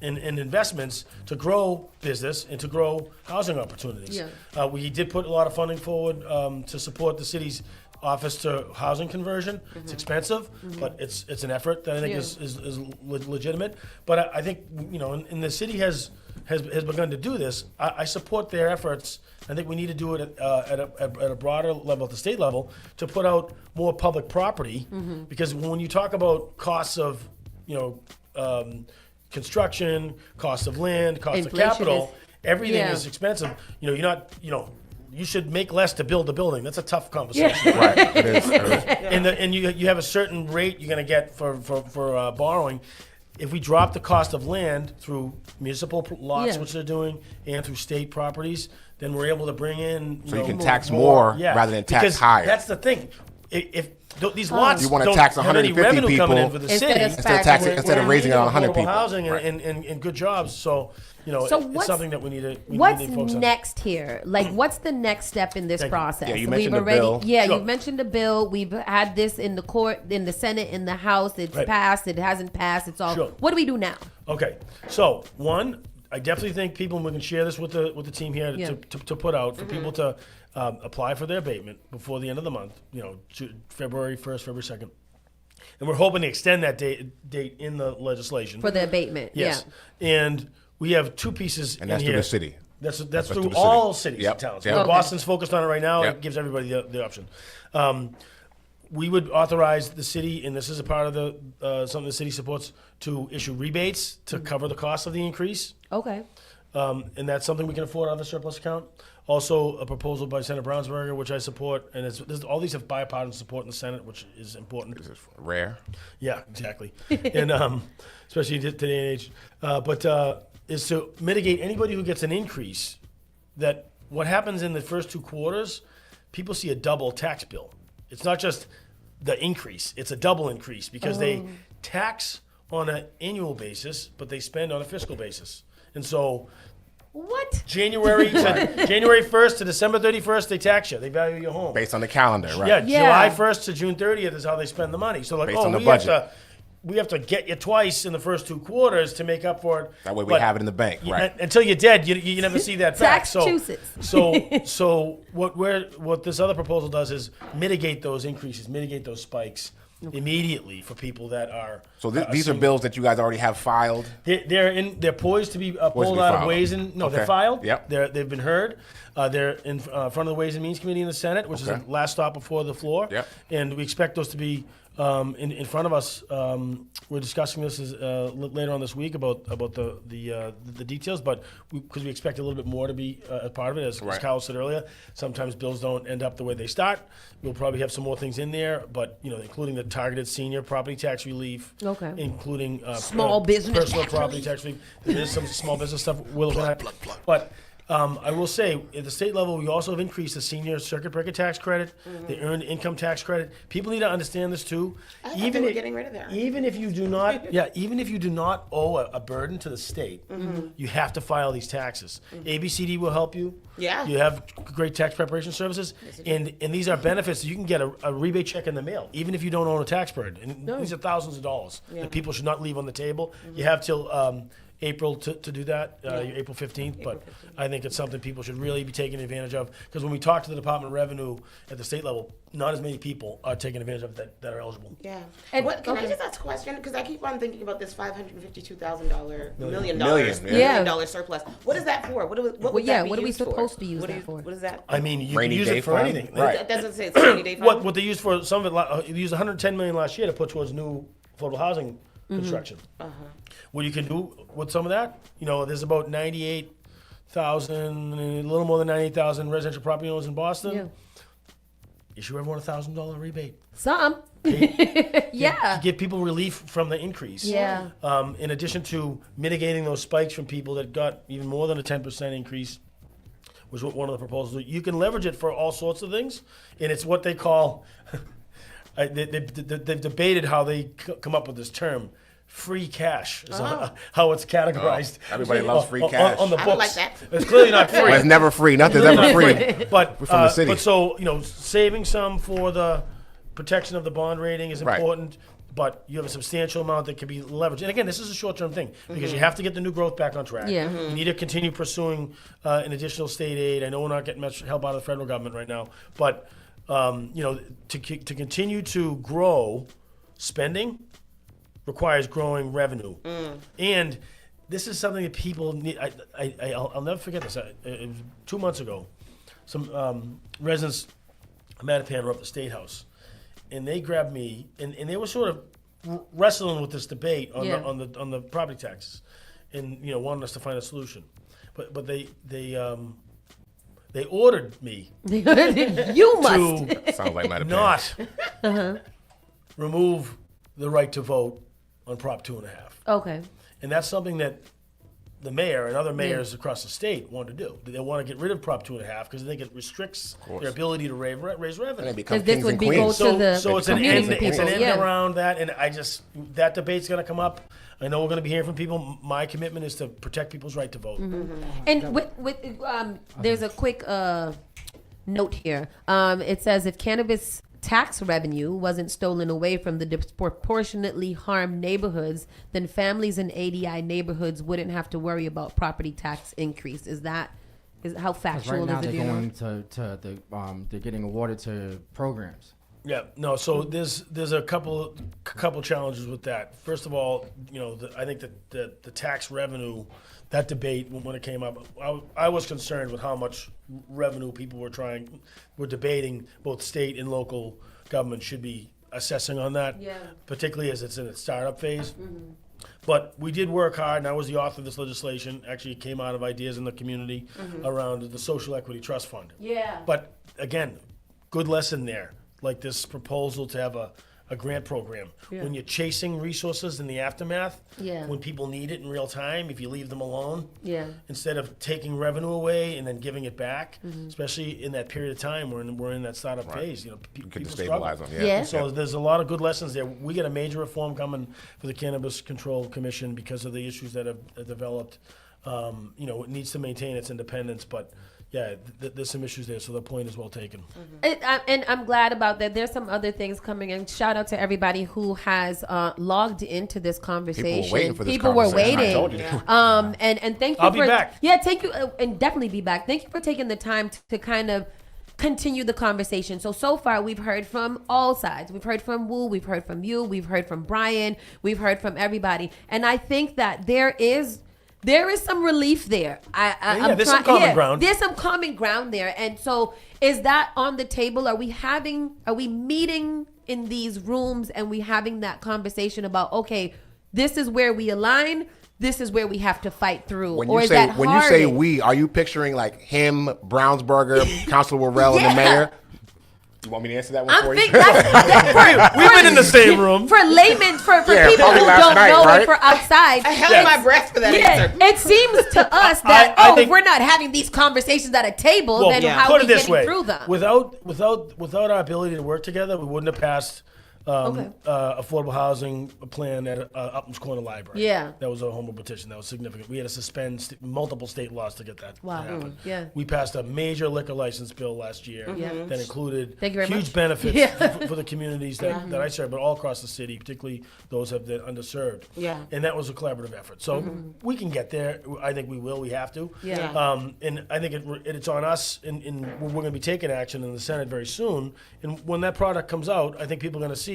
investments to grow business and to grow housing opportunities. We did put a lot of funding forward to support the city's office to housing conversion. It's expensive, but it's an effort that I think is legitimate. But I think and the city has begun to do this. I support their efforts. I think we need to do it at a broader level, at the state level, to put out more public property. Because when you talk about costs of construction, cost of land, cost of capital, everything is expensive. You're not you should make less to build a building. That's a tough conversation. Right. It is. And you have a certain rate you're going to get for borrowing. If we drop the cost of land through municipal lots, which they're doing, and through state properties, then we're able to bring in. So you can tax more rather than tax higher. That's the thing. If these lots you want to don't tax have any 150 revenue people coming in for the city, instead of raising it on 100 people, housing and good jobs. So it's something that we need to. What's next here? Like, what's the next step in this process? Yeah, you mentioned the bill. Yeah, you mentioned the bill. We've had this in the court, in the Senate, in the House. It's passed. It hasn't passed. It's all. What do we do now? Okay, so one, I definitely think people, and we can share this with the team here to put out for people to apply for their abatement before the end of the month. February 1st, February 2nd. And we're hoping to extend that date in the legislation. For the abatement, yes. And we have two pieces in here. And that's through the city. That's through all cities and towns. Yep. Boston's focused on it right now. It gives everybody the option. We would authorize the city, and this is a part of the something the city supports, to issue rebates to cover the cost of the increase. Okay. And that's something we can afford out of the surplus account. Also, a proposal by Senator Brownsberger, which I support, and all these have bipartisan support in the Senate, which is important. This is rare. Yeah, exactly. And especially today and age. But is to mitigate anybody who gets an increase, that what happens in the first 2 quarters, people see a double tax bill. It's not just the increase, it's a double increase because they tax on an annual basis, but they spend on a fiscal basis. And so January 1st to December 31st, they tax you. They value your home. Based on the calendar, right? Yeah, July 1st to June 30th is how they spend the money. So like, based on the budget. We have to get you twice in the first 2 quarters to make up for it. That way we have it in the bank, right? Until you're dead, you never see that back. So what this other proposal does is mitigate those increases, mitigate those spikes, immediately for people that are. So these are bills that you guys already have filed? They're poised to be pulled out of Ways and they're filed. Yep. They've been heard. They're in front of the Ways and Means Committee in the Senate, which is the last stop before the floor. Yep. And we expect those to be in front of us. We're discussing this later on this week about the details, but because we expect a little bit more to be a part of it, as Kyle said earlier. Sometimes bills don't end up the way they start. We'll probably have some more things in there, but including the targeted senior property tax relief, including small business personal tax property relief. tax relief. There's some small business stuff we're looking at, but. I will say, at the state level, we also have increased the senior circuit breaker tax credit, the earned income tax credit. People need to understand this too. Even getting rid of that. Even if you do not, even if you do not owe a burden to the state, you have to file these taxes. ABCD will help you. Yeah. You have great tax preparation services, and these are benefits. You can get a rebate check in the mail, even if you don't own a tax burden. And these are thousands of dollars that people should not leave on the table. You have till April to do that, April 15th, but I think it's something people should really be taking advantage of, because when we talk to the Department of Revenue at the state level, not as many people are taking advantage of it that are eligible. Yeah. And can I just ask a question? Because I keep on thinking about this $552,000 million dollar surplus. What is that for? What are we supposed to use that for? What is that? I mean, you can Rainy use day it for fund? anything. Right. That doesn't say it's a rainy day fund. What they used for some of it, they used $110 million last year to put towards new affordable housing construction. What you can do with some of that, there's about 98,000, a little more than 98,000 residential property owners in Boston. Yeah. Issue everyone a $1,000 rebate. Some. To give people relief from the increase. Yeah. In addition to mitigating those spikes from people that got even more than a 10% increase, was one of the proposals. You can leverage it for all sorts of things, and it's what they call. They've debated how they come up with this term. Free cash is how it's categorized. Everybody loves free cash. On the books. I don't like that. It's clearly not free. Well, it's never free. Nothing's ever free. But we're from the city. But so saving some for the protection of the bond rating is important. But you have a substantial amount that can be leveraged. And again, this is a short-term thing because you have to get the new growth back on track. Yeah. You need to continue pursuing an additional state aid. I know we're not getting much help out of the federal government right now, but to continue to grow spending requires growing revenue. And this is something that people need. I'll never forget this. It was 2 months ago. Some residents of Mattapan were up at the State House, and they grabbed me, and they were sort of wrestling with this debate on the property taxes, and wanted us to find a solution. But they ordered me You must. Sounds like Mattapan. not remove the right to vote on Prop 2.5. Okay. And that's something that the mayor and other mayors across the state want to do. They want to get rid of Prop 2.5 because they think it restricts their ability to raise revenue. And they become Because this kings would and be queens. go to the So it's an end, community it's an people. end around that, and that debate's going to come up. I know we're going to be hearing from people. My commitment is to protect people's right to vote. And there's a quick note here. It says if cannabis tax revenue wasn't stolen away from the disproportionately harmed neighborhoods, then families in ADI neighborhoods wouldn't have to worry about property tax increase. Is how factual Right now is it? they're going to they're getting awarded to programs. Yeah, no. So there's a couple challenges with that. First of all, I think that the tax revenue, that debate when it came up, I was concerned with how much revenue people were debating. Both state and local government should be assessing on that, particularly as it's in its startup phase. But we did work hard, and I was the author of this legislation. Actually, it came out of ideas in the community around the Social Equity Trust Fund. Yeah. But again, good lesson there. Like this proposal to have a grant program. Yeah. When you're chasing resources in the aftermath, Yeah. when people need it in real time, if you leave them alone, Yeah. instead of taking revenue away and then giving it back, especially in that period of time when we're in that startup phase, people can struggle. destabilize them, Yeah. And so there's a lot of good lessons there. We get a major reform coming for the Cannabis Control Commission because of the issues that have developed. It needs to maintain its independence, but yeah, there's some issues there, so the point is well taken. And I'm glad about that. There's some other things coming in. Shout out to everybody who has logged into this conversation. People were waiting for this People were conversation. I waiting. told you. And thank you I'll for be back. Yeah, thank you, and definitely be back. Thank you for taking the time to kind of continue the conversation. So far we've heard from all sides. We've heard from Wu, we've heard from you, we've heard from Brian, we've heard from everybody. And I think that there is some relief there. There's some common ground. There's some common ground there. And so is that on the table? Are we meeting in these rooms and we having that conversation about, okay, this is where we align, this is where we have to fight through? When or you is say that when you say we, are you picturing like him, Brownsburger, Councilor Worrell, and the mayor? You want me to answer that one for you? We've been in the same room. For laymen, for people who don't know right? and for outside. I held my breath for that answer. It seems to us that, if we're not having these conversations at a table, then how are we getting through them? Without our ability to work together, we wouldn't have passed affordable housing plan at Upton's Corner Library. Yeah. That was a home rule petition. That was significant. We had to suspend multiple state laws to get that to happen. Yeah. We passed a major liquor license bill last year that included huge benefits for the communities that I serve, but all across the city, particularly those that have been underserved. Yeah. And that was a collaborative effort. So we can get there. I think we will. We have to. Yeah. And I think it's on us, and we're going to be taking action in the Senate very soon. And when that product comes out, I think people are going to see,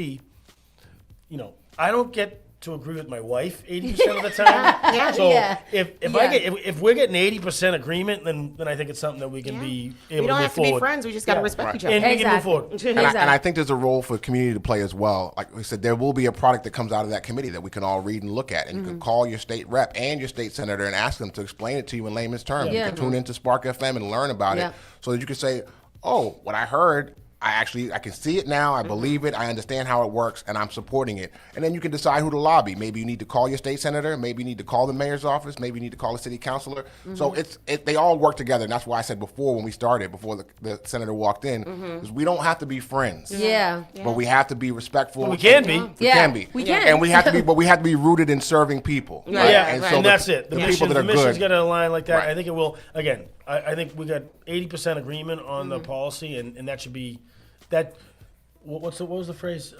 I don't get to agree with my wife 80% of the time. If we're getting 80% agreement, then I think it's something that we can be able to move forward. We don't have to be friends. We just got to respect each other. And we can move forward. And I think there's a role for community to play as well. Like we said, there will be a product that comes out of that committee that we can all read and look at. And you can call your state rep and your state senator and ask them to explain it to you in layman's terms. You can tune into Spark FM and learn about it so that you can say, oh, what I heard, I can see it now. I believe it. I understand how it works, and I'm supporting it. And then you can decide who to lobby. Maybe you need to call your state senator. Maybe you need to call the mayor's office. Maybe you need to call a city councilor. So they all work together, and that's why I said before when we started, before the senator walked in, is we don't have to be friends. But we have to be respectful. Well, we can be. We can be. We can. And we have to be, but we have to be rooted in serving people. And that's it. The people that are mission's good. got to align like that. I think it will. Again, I think we got 80% agreement on the policy, and that should be that. What was the phrase?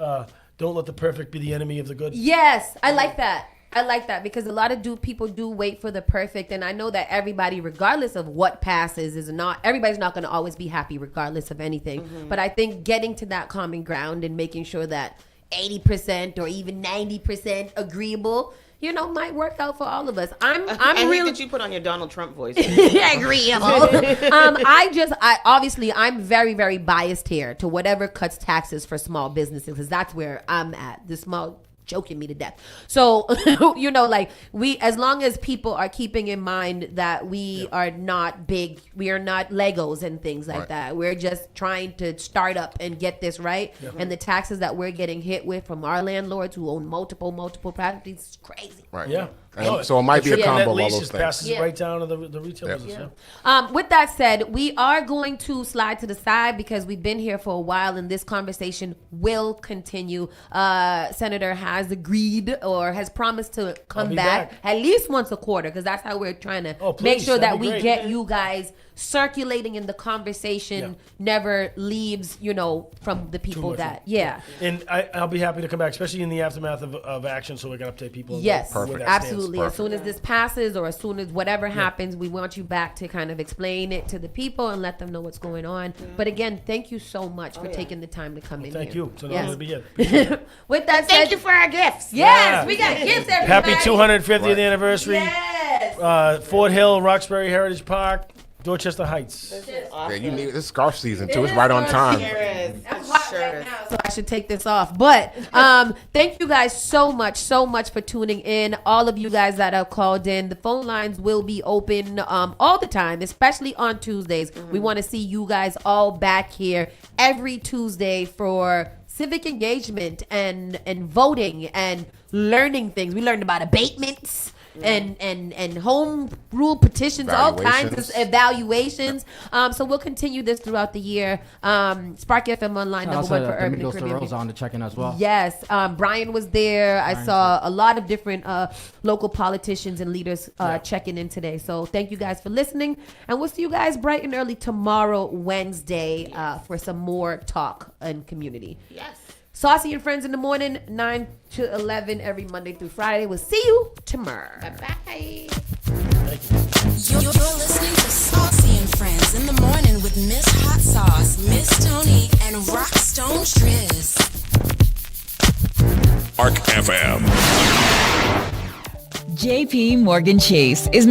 Don't let the perfect be the enemy of the good. Yes, I like that. I like that because a lot of people do wait for the perfect, and I know that everybody, regardless of what passes, everybody's not going to always be happy regardless of anything. But I think getting to that common ground and making sure that 80% or even 90% agreeable, might work out for all of us. I hate that you put on your Donald Trump voice. Agreeable. I'm very, very biased here to whatever cuts taxes for small businesses, because that's where I'm at. The small joking me to death. So, as long as people are keeping in mind that we are not big, we are not Legos and things like that. We're just trying to start up and get this right. And the taxes that we're getting hit with from our landlords who own multiple properties is crazy. Right. Yeah. So it might be a combo of all those things. Passes right down to the retail business. With that said, we are going to slide to the side because we've been here for a while and this conversation will continue. Senator has agreed or has promised to come back at least once a quarter, because that's how we're trying to make sure that we get you guys circulating in the conversation never leaves, from the people that, And I'll be happy to come back, especially in the aftermath of action, so we can update people. Yes, absolutely. As soon as this passes or as soon as whatever happens, we want you back to kind of explain it to the people and let them know what's going on. But again, thank you so much for taking the time to come in Thank here. you. It's an honor to be here. With that said, thank you for our gifts. Yes, we got gifts, everybody. Happy 250th anniversary. Yes. Fort Hill, Roxbury Heritage Park, Dorchester Heights. Yeah, you need this scarf season too. It's right on time. I'm hot right now, so I should take this off. But thank you guys so much for tuning in. All of you guys that have called in, the phone lines will be open all the time, especially on Tuesdays. We want to see you guys all back here every Tuesday for civic engagement and voting and learning things. We learned about abatements. And home rule petitions, all kinds of evaluations. So we'll continue this throughout the year. Spark FM Online, #1 for Urban and Caribbean. On to check in as well. Yes, Brian was there. I saw a lot of different local politicians and leaders checking in today. So thank you guys for listening, and we'll see you guys bright and early tomorrow, Wednesday, for some more talk and community. Yes. Saucy and Friends in the morning, 9 to 11 every Monday through Friday. We'll see you tomorrow. Bye-bye. You're listening to Saucy and friends in the morning with Miss Hot Sauce, Miss Tony, and Rockstone Triz. Spark FM. JP Morgan Chase is